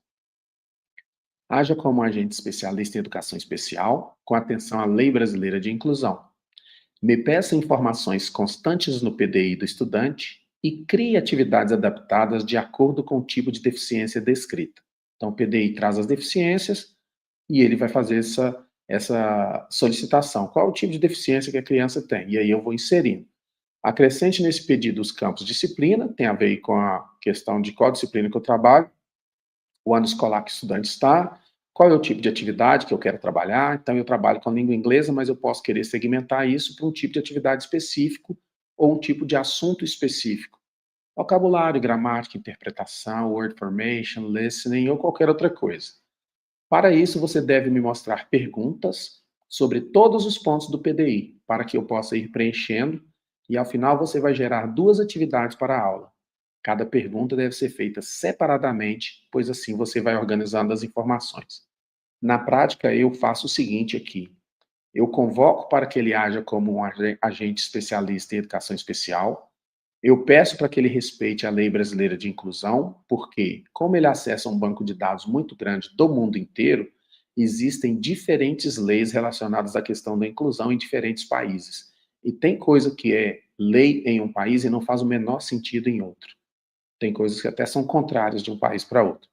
Haja como agente especialista em educação especial, com atenção à Lei Brasileira de Inclusão. Me peça informações constantes no PDI do estudante e crie atividades adaptadas de acordo com o tipo de deficiência descrita. Então, o PDI traz as deficiências e ele vai fazer essa solicitação. Qual o tipo de deficiência que a criança tem? E aí eu vou inserindo. Acrescente nesse pedido os campos disciplina, tem a ver com a questão de qual disciplina que eu trabalho, o ano escolar que o estudante está, qual é o tipo de atividade que eu quero trabalhar. Então, eu trabalho com a língua inglesa, mas eu posso querer segmentar isso para um tipo de atividade específico ou um tipo de assunto específico. Vocabulário, gramática, interpretação, word formation, listening ou qualquer outra coisa. Para isso, você deve me mostrar perguntas sobre todos os pontos do PDI, para que eu possa ir preenchendo, e ao final você vai gerar 2 atividades para a aula. Cada pergunta deve ser feita separadamente, pois assim você vai organizando as informações. Na prática, eu faço o seguinte aqui: eu convoco para que ele haja como um agente especialista em educação especial. Eu peço para que ele respeite a Lei Brasileira de Inclusão, porque, como ele acessa um banco de dados muito grande do mundo inteiro, existem diferentes leis relacionadas à questão da inclusão em diferentes países. E tem coisa que é lei em um país e não faz o menor sentido em outro. Tem coisas que até são contrárias de um país para outro.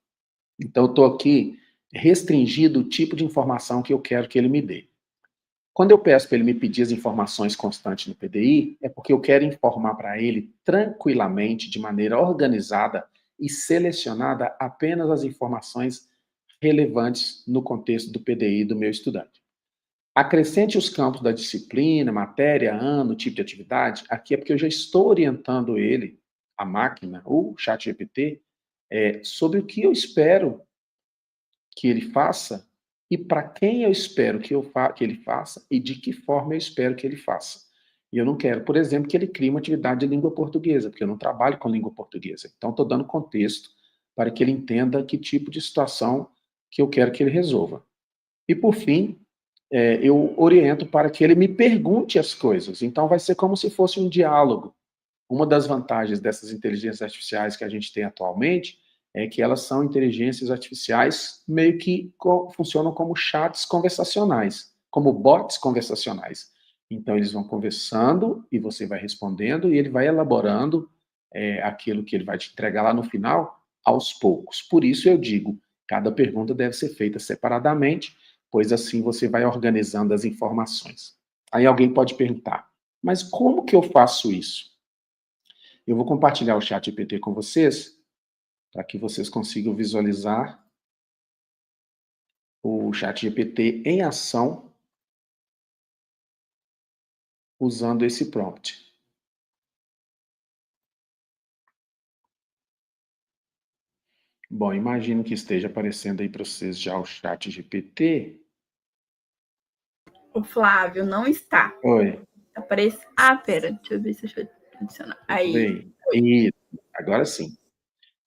Então, eu estou aqui restringido o tipo de informação que eu quero que ele me dê. Quando eu peço para ele me pedir as informações constantes no PDI, é porque eu quero informar para ele tranquilamente, de maneira organizada e selecionada apenas as informações relevantes no contexto do PDI do meu estudante. Acrescente os campos da disciplina, matéria, ano, tipo de atividade. Aqui é porque eu já estou orientando ele, a máquina, o ChatGPT, sobre o que eu espero que ele faça e para quem eu espero que ele faça e de que forma eu espero que ele faça. E eu não quero, por exemplo, que ele crie uma atividade de língua portuguesa, porque eu não trabalho com língua portuguesa. Então, estou dando contexto para que ele entenda que tipo de situação que eu quero que ele resolva. E, por fim, eu oriento para que ele me pergunte as coisas. Então, vai ser como se fosse um diálogo. Uma das vantagens dessas inteligências artificiais que a gente tem atualmente é que elas são inteligências artificiais meio que funcionam como chats conversacionais, como bots conversacionais. Então, eles vão conversando e você vai respondendo e ele vai elaborando aquilo que ele vai te entregar lá no final, aos poucos. Por isso eu digo, cada pergunta deve ser feita separadamente, pois assim você vai organizando as informações. Aí alguém pode perguntar, mas como que eu faço isso? Eu vou compartilhar o chat GPT com vocês, para que vocês consigam visualizar o chat GPT em ação, usando esse prompt. Bom, imagino que esteja aparecendo aí para vocês já o chat GPT. O Flávio não está. Oi. Aparece. Ah, pera, deixa eu ver se eu adicionar. Aí. Isso, agora sim.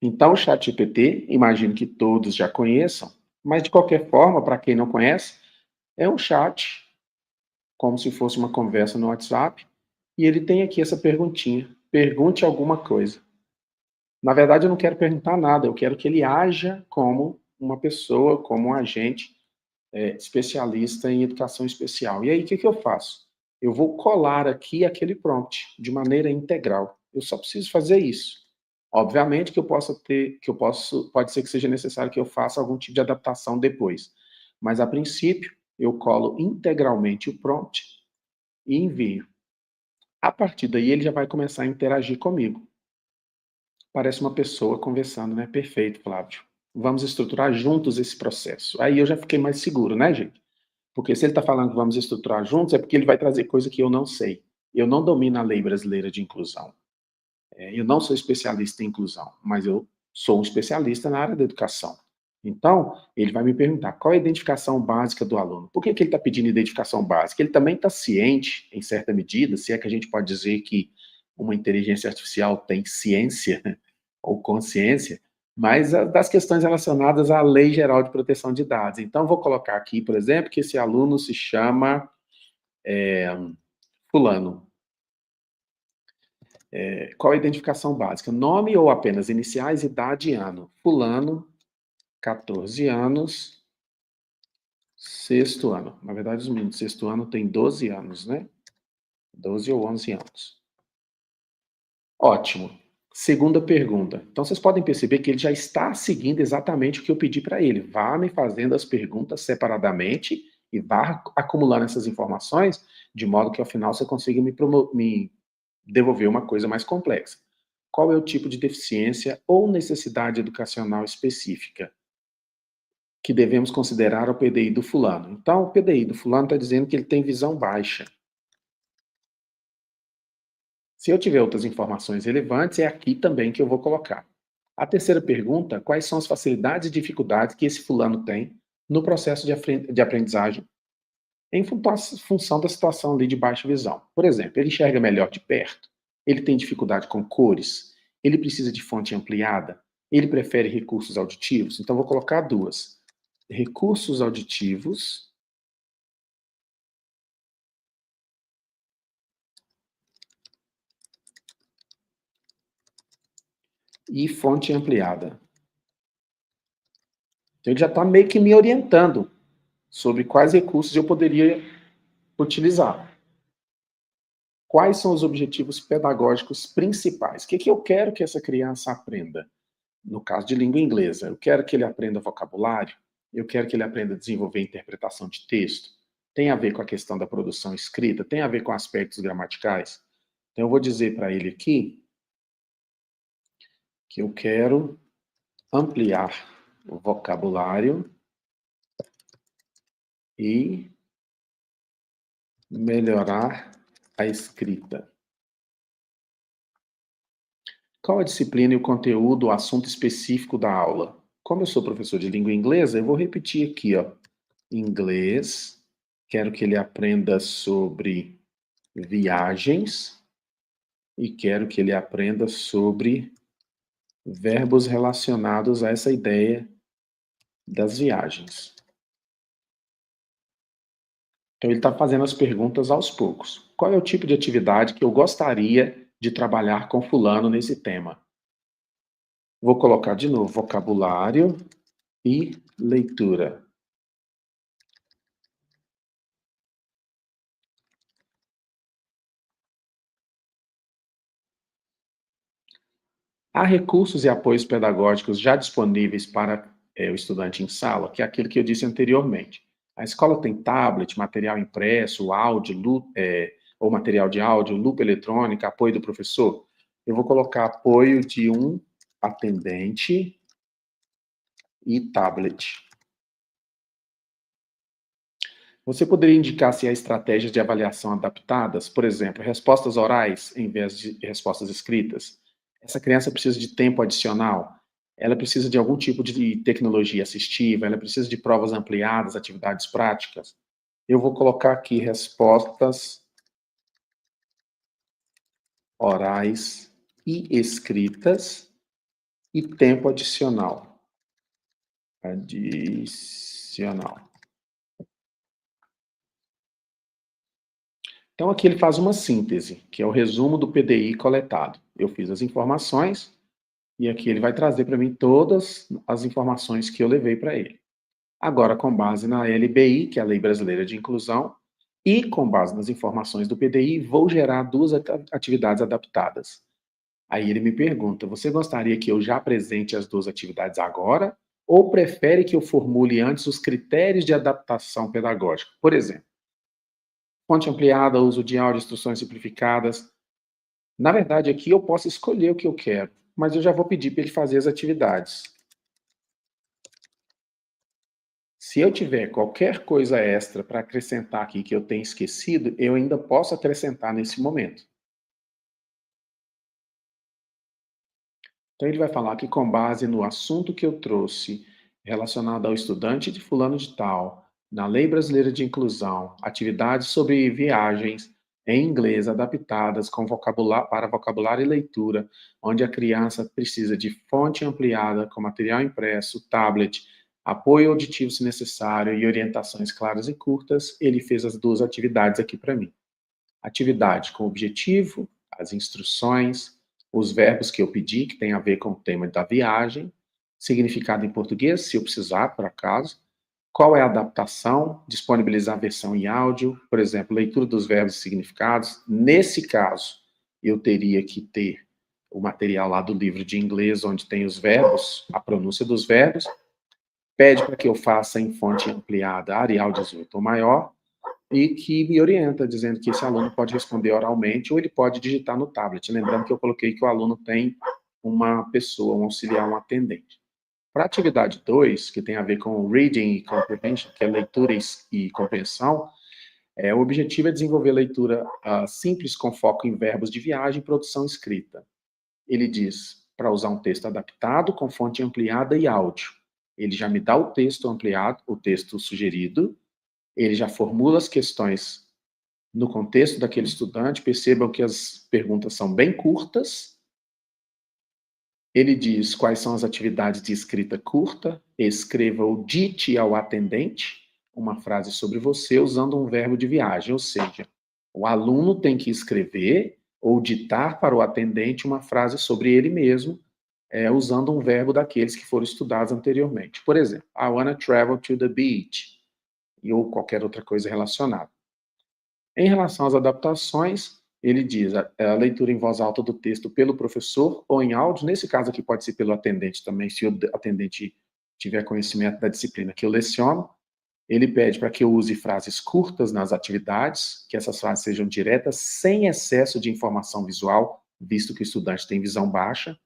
Então, o chat GPT, imagino que todos já conheçam, mas de qualquer forma, para quem não conhece, é um chat, como se fosse uma conversa no WhatsApp, e ele tem aqui essa perguntinha: pergunte alguma coisa. Na verdade, eu não quero perguntar nada, eu quero que ele haja como uma pessoa, como um agente especialista em educação especial. E aí, o que eu faço? Eu vou colar aqui aquele prompt de maneira integral. Eu só preciso fazer isso. Obviamente que pode ser que seja necessário que eu faça algum tipo de adaptação depois. Mas, a princípio, eu colo integralmente o prompt e envio. A partir daí, ele já vai começar a interagir comigo. Parece uma pessoa conversando, né? Perfeito, Flávio. Vamos estruturar juntos esse processo. Aí eu já fiquei mais seguro, né, gente? Porque se ele está falando que vamos estruturar juntos, é porque ele vai trazer coisa que eu não sei. Eu não domino a lei brasileira de inclusão. Eu não sou especialista em inclusão, mas eu sou um especialista na área da educação. Então, ele vai me perguntar qual é a identificação básica do aluno. Por que ele está pedindo identificação básica? Ele também está ciente, em certa medida, se é que a gente pode dizer que uma inteligência artificial tem ciência ou consciência, mas das questões relacionadas à Lei Geral de Proteção de Dados. Então, vou colocar aqui, por exemplo, que esse aluno se chama fulano. Qual a identificação básica? Nome ou apenas iniciais, idade e ano. Fulano, 14 anos, sexto ano. Na verdade, os meninos, sexto ano tem 12 anos, né? 12 ou 11 anos. Ótimo. Segunda pergunta. Então, vocês podem perceber que ele já está seguindo exatamente o que eu pedi para ele. Vá me fazendo as perguntas separadamente e vá acumulando essas informações, de modo que, ao final, você consiga me devolver uma coisa mais complexa. Qual é o tipo de deficiência ou necessidade educacional específica que devemos considerar o PDI do fulano? Então, o PDI do fulano está dizendo que ele tem visão baixa. Se eu tiver outras informações relevantes, é aqui também que eu vou colocar. A terceira pergunta: quais são as facilidades e dificuldades que esse fulano tem no processo de aprendizagem em função da situação ali de baixa visão. Por exemplo, ele enxerga melhor de perto, ele tem dificuldade com cores, ele precisa de fonte ampliada, ele prefere recursos auditivos. Então, vou colocar duas. Recursos auditivos e fonte ampliada. Então, ele já está meio que me orientando sobre quais recursos eu poderia utilizar. Quais são os objetivos pedagógicos principais? O que eu quero que essa criança aprenda? No caso de língua inglesa, eu quero que ele aprenda vocabulário, eu quero que ele aprenda a desenvolver interpretação de texto, tem a ver com a questão da produção escrita, tem a ver com aspectos gramaticais. Então, eu vou dizer para ele aqui que eu quero ampliar o vocabulário e melhorar a escrita. Qual a disciplina e o conteúdo, o assunto específico da aula? Como eu sou professor de língua inglesa, eu vou repetir aqui, ó. Inglês, quero que ele aprenda sobre viagens e quero que ele aprenda sobre verbos relacionados a essa ideia das viagens. Então, ele está fazendo as perguntas aos poucos. Qual é o tipo de atividade que eu gostaria de trabalhar com fulano nesse tema? Vou colocar de novo vocabulário e leitura. Há recursos e apoios pedagógicos já disponíveis para o estudante em sala, que é aquilo que eu disse anteriormente. A escola tem tablet, material impresso, áudio, ou material de áudio, lupa eletrônica, apoio do professor. Eu vou colocar apoio de um atendente e tablet. Você poderia indicar se há estratégias de avaliação adaptadas, por exemplo, respostas orais em vez de respostas escritas? Essa criança precisa de tempo adicional? Ela precisa de algum tipo de tecnologia assistiva? Ela precisa de provas ampliadas, atividades práticas? Eu vou colocar aqui respostas orais e escritas e tempo adicional. Adicional. Então, aqui ele faz uma síntese, que é o resumo do PDI coletado. Eu fiz as informações e aqui ele vai trazer para mim todas as informações que eu levei para ele. Agora, com base na LBI, que é a Lei Brasileira de Inclusão, e com base nas informações do PDI, vou gerar duas atividades adaptadas. Aí ele me pergunta, você gostaria que eu já apresente as duas atividades agora? Ou prefere que eu formule antes os critérios de adaptação pedagógica? Por exemplo, fonte ampliada, uso de áudio, instruções simplificadas. Na verdade, aqui eu posso escolher o que eu quero, mas eu já vou pedir para ele fazer as atividades. Se eu tiver qualquer coisa extra para acrescentar aqui que eu tenha esquecido, eu ainda posso acrescentar nesse momento. Então ele vai falar que com base no assunto que eu trouxe relacionado ao estudante de fulano de tal, na Lei Brasileira de Inclusão, atividades sobre viagens em inglês adaptadas com vocabulário, para vocabulário e leitura, onde a criança precisa de fonte ampliada com material impresso, tablet, apoio auditivo se necessário e orientações claras e curtas, ele fez as duas atividades aqui para mim. Atividade com objetivo, as instruções, os verbos que eu pedi, que tem a ver com o tema da viagem, significado em português, se eu precisar, por acaso, qual é a adaptação, disponibilizar a versão em áudio, por exemplo, leitura dos verbos e significados. Nesse caso, eu teria que ter o material lá do livro de inglês, onde tem os verbos, a pronúncia dos verbos, pede para que eu faça em fonte ampliada Arial 18 ou maior, e que me orienta, dizendo que esse aluno pode responder oralmente ou ele pode digitar no tablet. Lembrando que eu coloquei que o aluno tem uma pessoa, um auxiliar, um atendente. Para a atividade 2, que tem a ver com reading e comprehension, que é leitura e compreensão, o objetivo é desenvolver leitura simples com foco em verbos de viagem e produção escrita. Ele diz para usar um texto adaptado com fonte ampliada e áudio. Ele já me dá o texto ampliado, o texto sugerido, ele já formula as questões no contexto daquele estudante. Percebam que as perguntas são bem curtas. Ele diz quais são as atividades de escrita curta. Escreva ou dite ao atendente uma frase sobre você usando um verbo de viagem, ou seja, o aluno tem que escrever ou ditar para o atendente uma frase sobre ele mesmo, usando um verbo daqueles que foram estudados anteriormente. Por exemplo, I wanna travel to the beach, ou qualquer outra coisa relacionada. Em relação às adaptações, ele diz a leitura em voz alta do texto pelo professor ou em áudio. Nesse caso aqui pode ser pelo atendente também, se o atendente tiver conhecimento da disciplina que eu leciono. Ele pede para que eu use frases curtas nas atividades, que essas frases sejam diretas, sem excesso de informação visual, visto que o estudante tem visão baixa,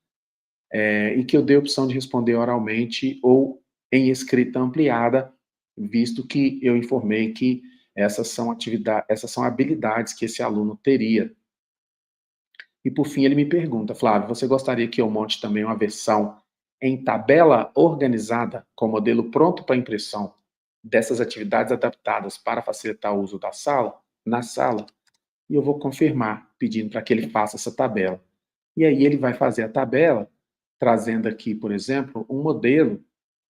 e que eu dê a opção de responder oralmente ou em escrita ampliada, visto que eu informei que essas são habilidades que esse aluno teria. E por fim ele me pergunta, Flávio, você gostaria que eu monte também uma versão em tabela organizada, com modelo pronto para impressão, dessas atividades adaptadas para facilitar o uso da sala, na sala? E eu vou confirmar, pedindo para que ele faça essa tabela. E aí ele vai fazer a tabela, trazendo aqui, por exemplo, um modelo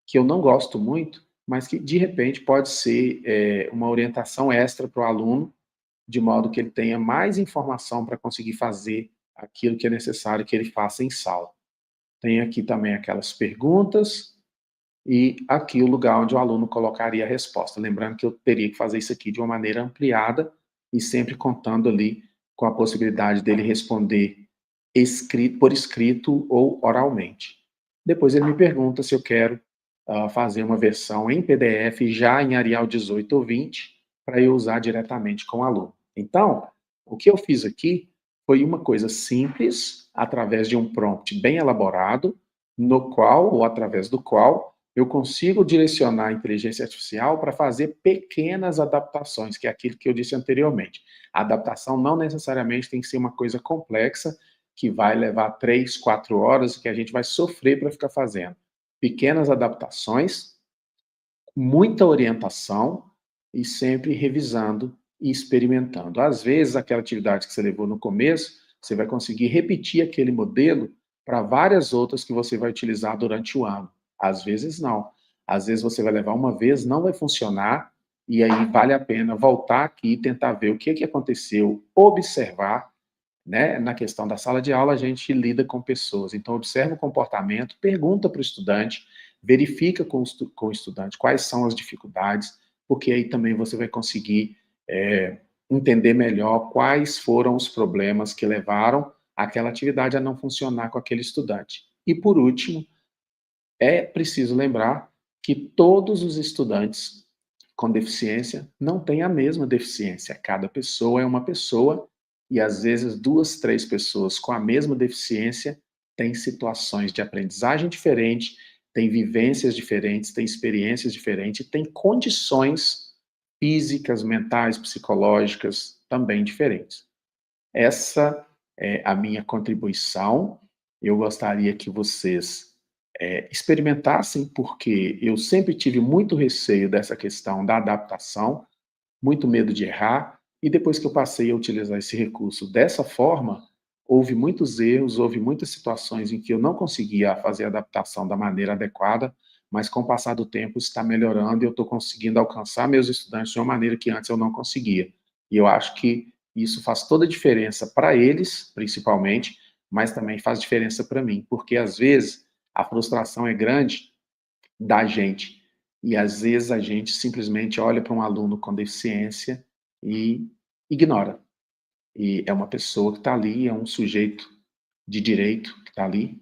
que eu não gosto muito, mas que, de repente, pode ser uma orientação extra para o aluno, de modo que ele tenha mais informação para conseguir fazer aquilo que é necessário que ele faça em sala. Tem aqui também aquelas perguntas e aqui o lugar onde o aluno colocaria a resposta. Lembrando que eu teria que fazer isso aqui de uma maneira ampliada e sempre contando ali com a possibilidade dele responder por escrito ou oralmente. Depois ele me pergunta se eu quero fazer uma versão em PDF já em Arial 18 ou 20 para eu usar diretamente com o aluno. Então, o que eu fiz aqui foi uma coisa simples, através de um prompt bem elaborado, no qual, ou através do qual, eu consigo direcionar a inteligência artificial para fazer pequenas adaptações, que é aquilo que eu disse anteriormente. A adaptação não necessariamente tem que ser uma coisa complexa, que vai levar 3, 4 horas, que a gente vai sofrer para ficar fazendo. Pequenas adaptações, muita orientação e sempre revisando e experimentando. Às vezes, aquela atividade que você levou no começo, você vai conseguir repetir aquele modelo para várias outras que você vai utilizar durante o ano. Às vezes, não. Às vezes, você vai levar uma vez, não vai funcionar, e aí vale a pena voltar aqui e tentar ver o que aconteceu, observar, né? Na questão da sala de aula, a gente lida com pessoas, então observa o comportamento, pergunta para o estudante, verifica com o estudante quais são as dificuldades, porque aí também você vai conseguir entender melhor quais foram os problemas que levaram aquela atividade a não funcionar com aquele estudante. E por último, é preciso lembrar que todos os estudantes com deficiência não têm a mesma deficiência. Cada pessoa é uma pessoa e, às vezes, 2, 3 pessoas com a mesma deficiência têm situações de aprendizagem diferentes, têm vivências diferentes, têm experiências diferentes, têm condições físicas, mentais, psicológicas também diferentes. Essa é a minha contribuição. Eu gostaria que vocês experimentassem, porque eu sempre tive muito receio dessa questão da adaptação, muito medo de errar, e depois que eu passei a utilizar esse recurso dessa forma, houve muitos erros, houve muitas situações em que eu não conseguia fazer a adaptação da maneira adequada, mas com o passar do tempo está melhorando e eu estou conseguindo alcançar meus estudantes de uma maneira que antes eu não conseguia. E eu acho que isso faz toda a diferença para eles, principalmente, mas também faz diferença para mim, porque às vezes a frustração é grande da gente. E às vezes a gente simplesmente olha para um aluno com deficiência e ignora. E é uma pessoa que está ali, é um sujeito de direito que está ali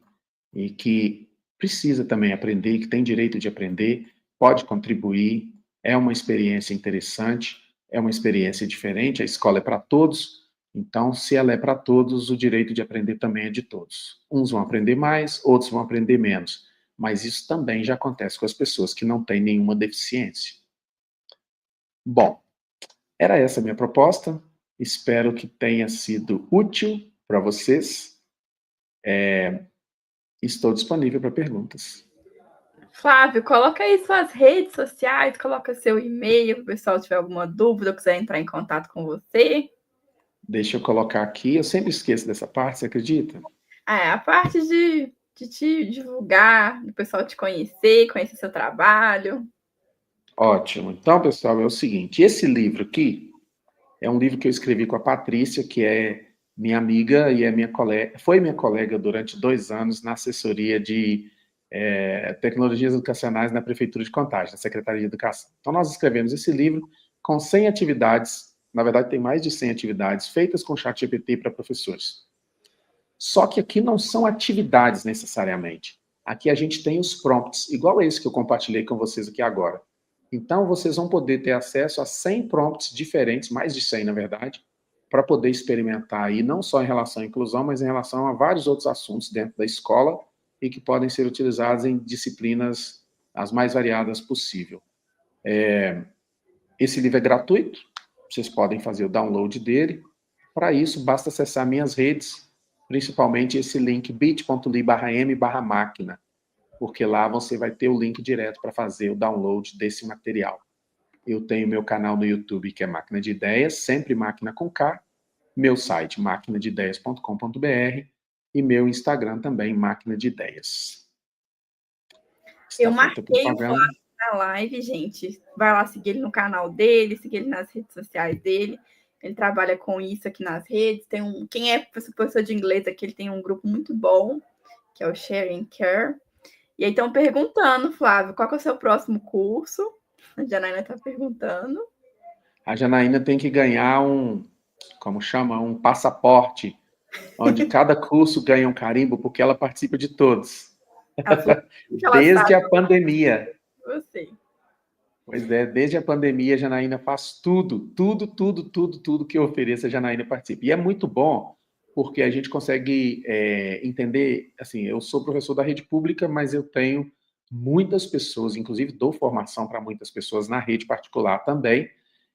e que precisa também aprender, que tem direito de aprender, pode contribuir, é uma experiência interessante, é uma experiência diferente, a escola é para todos, então, se ela é para todos, o direito de aprender também é de todos. Uns vão aprender mais, outros vão aprender menos, mas isso também já acontece com as pessoas que não têm nenhuma deficiência. Bom, era essa a minha proposta, espero que tenha sido útil para vocês. Estou disponível para perguntas. Flávio, coloca aí suas redes sociais, coloca seu e-mail, para o pessoal tiver alguma dúvida, quiser entrar em contato com você. Deixa eu colocar aqui, eu sempre esqueço dessa parte, você acredita? A parte de te divulgar, do pessoal te conhecer seu trabalho. Ótimo. Então, pessoal, é o seguinte, esse livro aqui é um livro que eu escrevi com a Patrícia, que é minha amiga e é minha colega, foi minha colega durante 2 anos na assessoria de tecnologias educacionais na Prefeitura de Contagem, na Secretaria de Educação. Então, nós escrevemos esse livro com 100 atividades, na verdade tem mais de 100 atividades, feitas com ChatGPT para professores. Só que aqui não são atividades necessariamente. Aqui a gente tem os prompts, igual esse que eu compartilhei com vocês aqui agora. Então, vocês vão poder ter acesso a 100 prompts diferentes, mais de 100, na verdade, para poder experimentar aí, não só em relação à inclusão, mas em relação a vários outros assuntos dentro da escola e que podem ser utilizados em disciplinas as mais variadas possível. Esse livro é gratuito, vocês podem fazer o download dele. Para isso, basta acessar minhas redes, principalmente esse link bit.ly/m/máquina, porque lá você vai ter o link direto para fazer o download desse material. Eu tenho meu canal no YouTube, que é Máquina de Ideias, sempre Máquina com K, meu site, maquinadeideias.com.br, e meu Instagram também, Máquina de Ideias. Eu Está feita a marquei o propaganda. Flávio na live, gente. Vai lá seguir ele no canal dele, seguir ele nas redes sociais dele. Ele trabalha com isso aqui nas redes. Quem é professor de inglês aqui, ele tem um grupo muito bom, que é o Sharing Care. E aí estão perguntando, Flávio, qual que é o seu próximo curso? A Janaína está perguntando. A Janaína tem que ganhar como chama? Um passaporte, onde cada curso ganha um carimbo, porque ela participa de todos. Desde a pandemia. Você. Pois é, desde a pandemia, a Janaína faz tudo que eu ofereço, a Janaína participa. E é muito bom, porque a gente consegue entender, assim, eu sou professor da rede pública, mas eu tenho muitas pessoas, inclusive dou formação para muitas pessoas na rede particular também,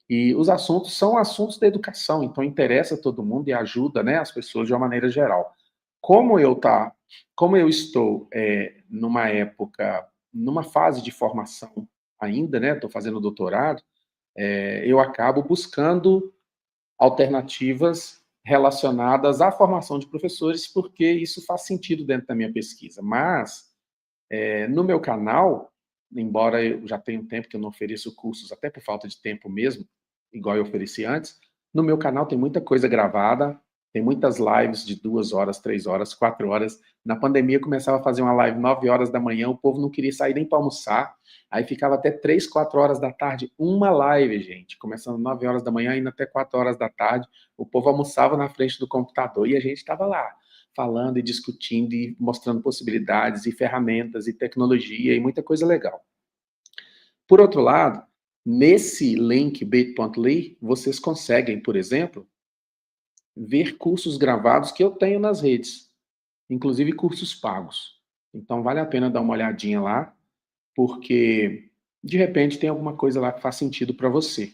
e os assuntos são assuntos da educação, então interessa todo mundo e ajuda, né, as pessoas de uma maneira geral. Como eu estou numa época, numa fase de formação ainda, né, estou fazendo doutorado, eu acabo buscando alternativas relacionadas à formação de professores, porque isso faz sentido dentro da minha pesquisa. Mas, no meu canal, embora eu já tenha um tempo que eu não ofereço cursos, até por falta de tempo mesmo, igual eu ofereci antes, no meu canal tem muita coisa gravada, tem muitas lives de 2 horas, 3 horas, 4 horas. Na pandemia, começava a fazer uma live 9 horas da manhã, o povo não queria sair nem para almoçar, aí ficava até 3, 4 horas da tarde, uma live, gente, começando 9 horas da manhã, indo até 4 horas da tarde, o povo almoçava na frente do computador e a gente estava lá, falando e discutindo e mostrando possibilidades e ferramentas e tecnologia e muita coisa legal. Por outro lado, nesse link bit.ly, vocês conseguem, por exemplo, ver cursos gravados que eu tenho nas redes, inclusive cursos pagos. Então vale a pena dar uma olhadinha lá, porque de repente tem alguma coisa lá que faz sentido para você.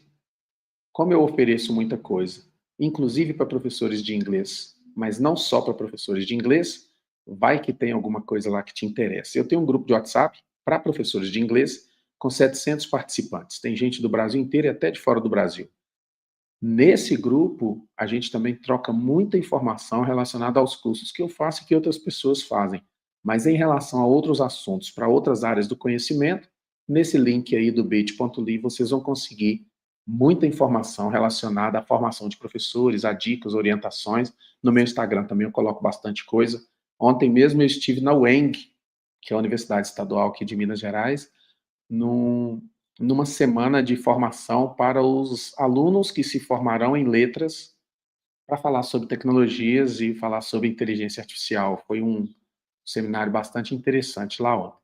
Como eu ofereço muita coisa, inclusive para professores de inglês, mas não só para professores de inglês, vai que tem alguma coisa lá que te interessa. Eu tenho um grupo de WhatsApp para professores de inglês com 700 participantes. Tem gente do Brasil inteiro e até de fora do Brasil. Nesse grupo, a gente também troca muita informação relacionada aos cursos que eu faço e que outras pessoas fazem. Mas em relação a outros assuntos, para outras áreas do conhecimento, nesse link aí do bit.ly vocês vão conseguir muita informação relacionada à formação de professores, a dicas, orientações. No meu Instagram também eu coloco bastante coisa. Ontem mesmo eu estive na UENG, que é a Universidade Estadual aqui de Minas Gerais, numa semana de formação para os alunos que se formarão em letras para falar sobre tecnologias e falar sobre inteligência artificial. Foi um seminário bastante interessante lá ontem.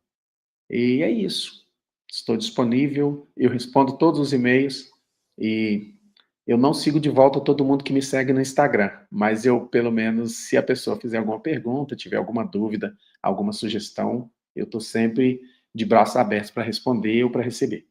E é isso. Estou disponível, eu respondo todos os e-mails e eu não sigo de volta todo mundo que me segue no Instagram, mas eu, pelo menos, se a pessoa fizer alguma pergunta, tiver alguma dúvida, alguma sugestão, eu estou sempre de braços abertos para responder ou para receber.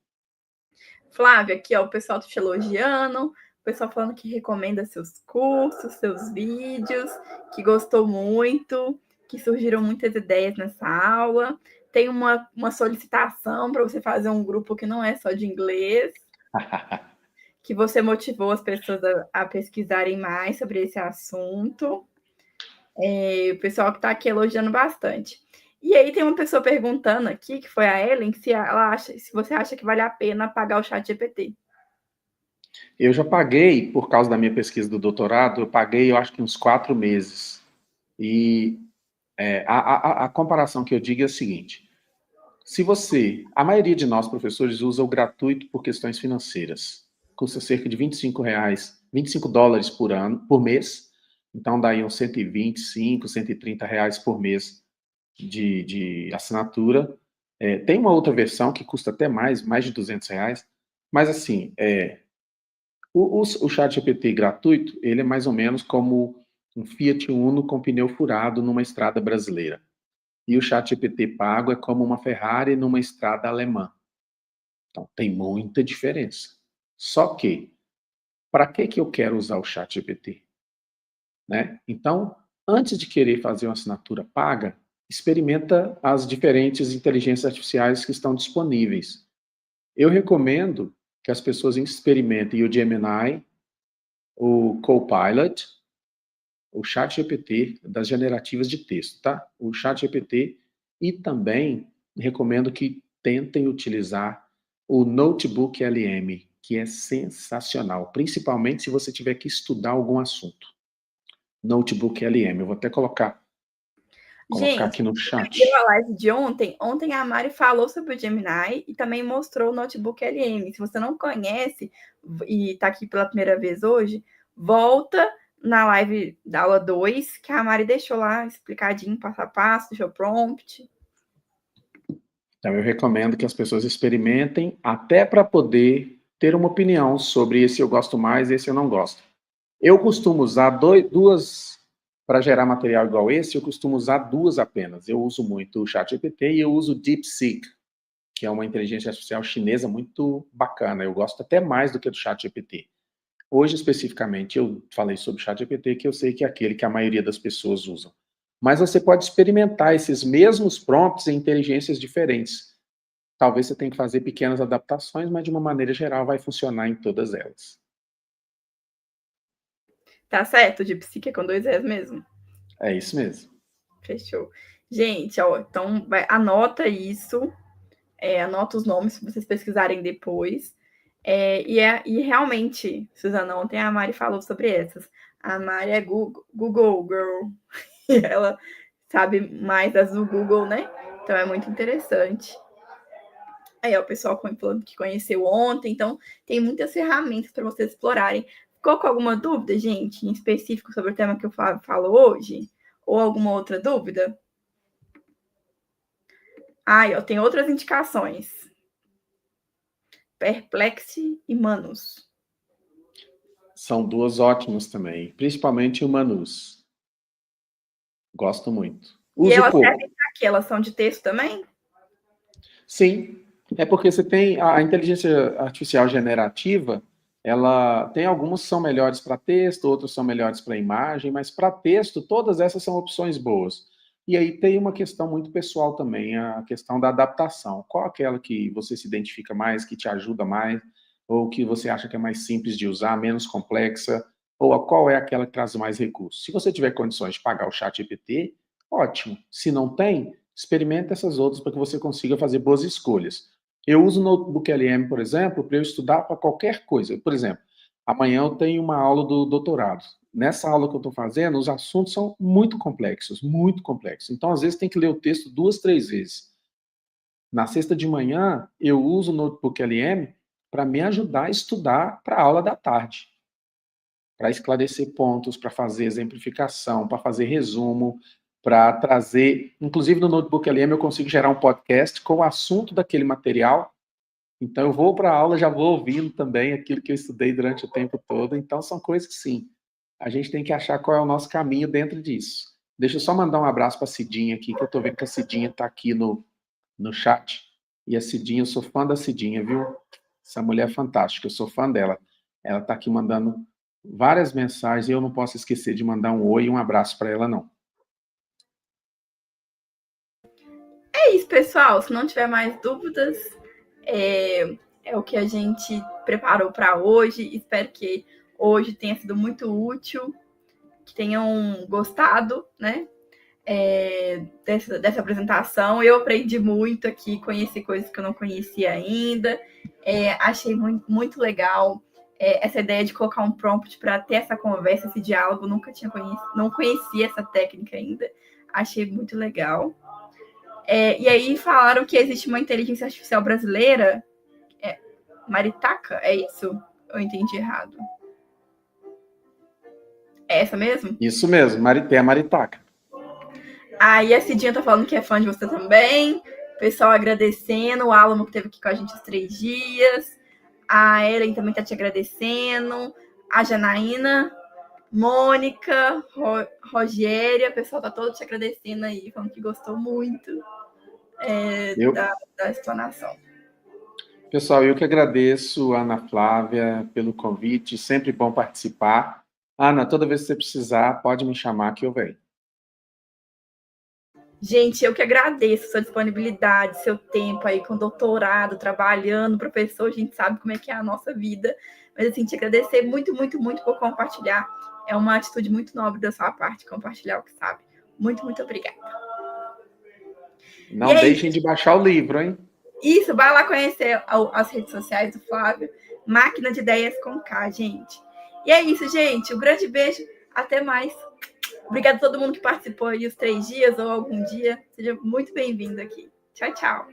Flávia, aqui, ó, o pessoal te elogiando, o pessoal falando que recomenda seus cursos, seus vídeos, que gostou muito. que surgiram muitas ideias nessa aula. Tem uma solicitação para você fazer um grupo que não é só de inglês, que você motivou as pessoas a pesquisarem mais sobre esse assunto. O pessoal que está aqui elogiando bastante. E aí tem uma pessoa perguntando aqui, que foi a Ellen, se você acha que vale a pena pagar o ChatGPT. Eu já paguei, por causa da minha pesquisa do doutorado, eu paguei, eu acho que uns 4 meses. E a comparação que eu digo é a seguinte: se a maioria de nós, professores, usa o gratuito por questões financeiras, custa cerca de R$ 25 dólares por mês, então daí uns 125, R$ 130 por mês de assinatura. Tem uma outra versão que custa até mais de R$ 200, mas assim, o ChatGPT gratuito, ele é mais ou menos como um Fiat Uno com pneu furado numa estrada brasileira. E o ChatGPT pago é como uma Ferrari numa estrada alemã. Então, tem muita diferença. Só que, para que eu quero usar o ChatGPT? Né? Então, antes de querer fazer uma assinatura paga, experimenta as diferentes inteligências artificiais que estão disponíveis. Eu recomendo que as pessoas experimentem o Gemini, o Copilot, o ChatGPT das generativas de texto, tá? O ChatGPT, e também recomendo que tentem utilizar o Notebook LM, que é sensacional, principalmente se você tiver que estudar algum assunto. Notebook LM, eu vou até colocar Gente, aqui no você chat. viu a live de ontem? Ontem a Mari falou sobre o Gemini e também mostrou o Notebook LM. Se você não conhece e está aqui pela primeira vez hoje, volta na live da aula 2, que a Mari deixou lá explicadinho, passo a passo, deixou prompt. Então, eu recomendo que as pessoas experimentem, até para poder ter uma opinião sobre esse eu gosto mais, esse eu não gosto. Eu costumo usar duas, para gerar material igual esse, eu costumo usar duas apenas. Eu uso muito o ChatGPT e eu uso o DeepSeek, que é uma inteligência artificial chinesa muito bacana. Eu gosto até mais do que do ChatGPT. Hoje, especificamente, eu falei sobre o ChatGPT, que eu sei que é aquele que a maioria das pessoas usam. Mas você pode experimentar esses mesmos prompts em inteligências diferentes. Talvez você tenha que fazer pequenas adaptações, mas de uma maneira geral vai funcionar em todas elas. Tá certo? De psique com 2 S mesmo. É isso mesmo. Fechou. Gente, ó, então anota isso, anota os nomes para vocês pesquisarem depois. E realmente, Suzana, ontem a Mari falou sobre essas. A Mari é Google Girl. E ela sabe mais das do Google, né? Então é muito interessante. Aí, ó, o pessoal falando que conheceu ontem. Então, tem muitas ferramentas para vocês explorarem. Ficou com alguma dúvida, gente, em específico sobre o tema que eu falo hoje? Ou alguma outra dúvida? Aí, ó, tem outras indicações. Perplexity e Manus. São duas ótimas também, principalmente o Manus. Gosto muito. E Uso elas pouco. servem para quê? Elas são de texto também? Sim, é porque você tem a inteligência artificial generativa, ela tem algumas que são melhores para texto, outras são melhores para imagem, mas para texto todas essas são opções boas. E aí tem uma questão muito pessoal também, a questão da adaptação. Qual aquela que você se identifica mais, que te ajuda mais, ou que você acha que é mais simples de usar, menos complexa, ou qual é aquela que traz mais recursos? Se você tiver condições de pagar o ChatGPT, ótimo. Se não tem, experimenta essas outras para que você consiga fazer boas escolhas. Eu uso o Notebook LM, por exemplo, para eu estudar para qualquer coisa. Por exemplo, amanhã eu tenho uma aula do doutorado. Nessa aula que eu estou fazendo, os assuntos são muito complexos, muito complexos. Então, às vezes, tem que ler o texto 2, 3 vezes. Na sexta de manhã, eu uso o Notebook LM para me ajudar a estudar para a aula da tarde, para esclarecer pontos, para fazer exemplificação, para fazer resumo, para trazer. Inclusive, no Notebook LM, eu consigo gerar um podcast com o assunto daquele material. Então, eu vou para a aula, já vou ouvindo também aquilo que eu estudei durante o tempo todo. Então, são coisas que, sim, a gente tem que achar qual é o nosso caminho dentro disso. Deixa eu só mandar um abraço para a Cidinha aqui, que eu estou vendo que a Cidinha está aqui no chat. E a Cidinha, eu sou fã da Cidinha, viu? Essa mulher é fantástica, eu sou fã dela. Ela está aqui mandando várias mensagens e eu não posso esquecer de mandar um oi e um abraço para ela, não. é isso, pessoal. Se não tiver mais dúvidas, é o que a gente preparou para hoje. Espero que hoje tenha sido muito útil, que tenham gostado, né? Dessa apresentação. Eu aprendi muito aqui, conheci coisas que eu não conhecia ainda. Achei muito, muito legal essa ideia de colocar um prompt para ter essa conversa, esse diálogo. Nunca tinha não conhecia essa técnica ainda. Achei muito legal. E aí falaram que existe uma inteligência artificial brasileira, Maritaca, é isso? Eu entendi errado. É essa mesmo? Isso mesmo, a Maritaca. Aí a Cidinha tá falando que é fã de você também. Pessoal agradecendo. O Alamo que esteve aqui com a gente os 3 dias. A Ellen também tá te agradecendo. A Janaína, Mônica, Rogéria. O pessoal tá todo te agradecendo aí, falando que gostou muito da explanação. Pessoal, eu que agradeço, Ana Flávia, pelo convite. Sempre bom participar. Ana, toda vez que você precisar, pode me chamar que eu venho. Gente, eu que agradeço sua disponibilidade, seu tempo aí com doutorado, trabalhando, professor, a gente sabe como é que é a nossa vida. Mas, assim, te agradecer muito, muito, muito por compartilhar. É uma atitude muito nobre da sua parte, compartilhar o que sabe. Muito, muito obrigada. Não deixem de baixar o livro, hein? Isso, vai lá conhecer as redes sociais do Flávio. Máquina de Ideias com K, gente. E é isso, gente. Um grande beijo. Até mais. Obrigada a todo mundo que participou aí os 3 dias ou algum dia. Seja muito bem-vindo aqui. Tchau, tchau.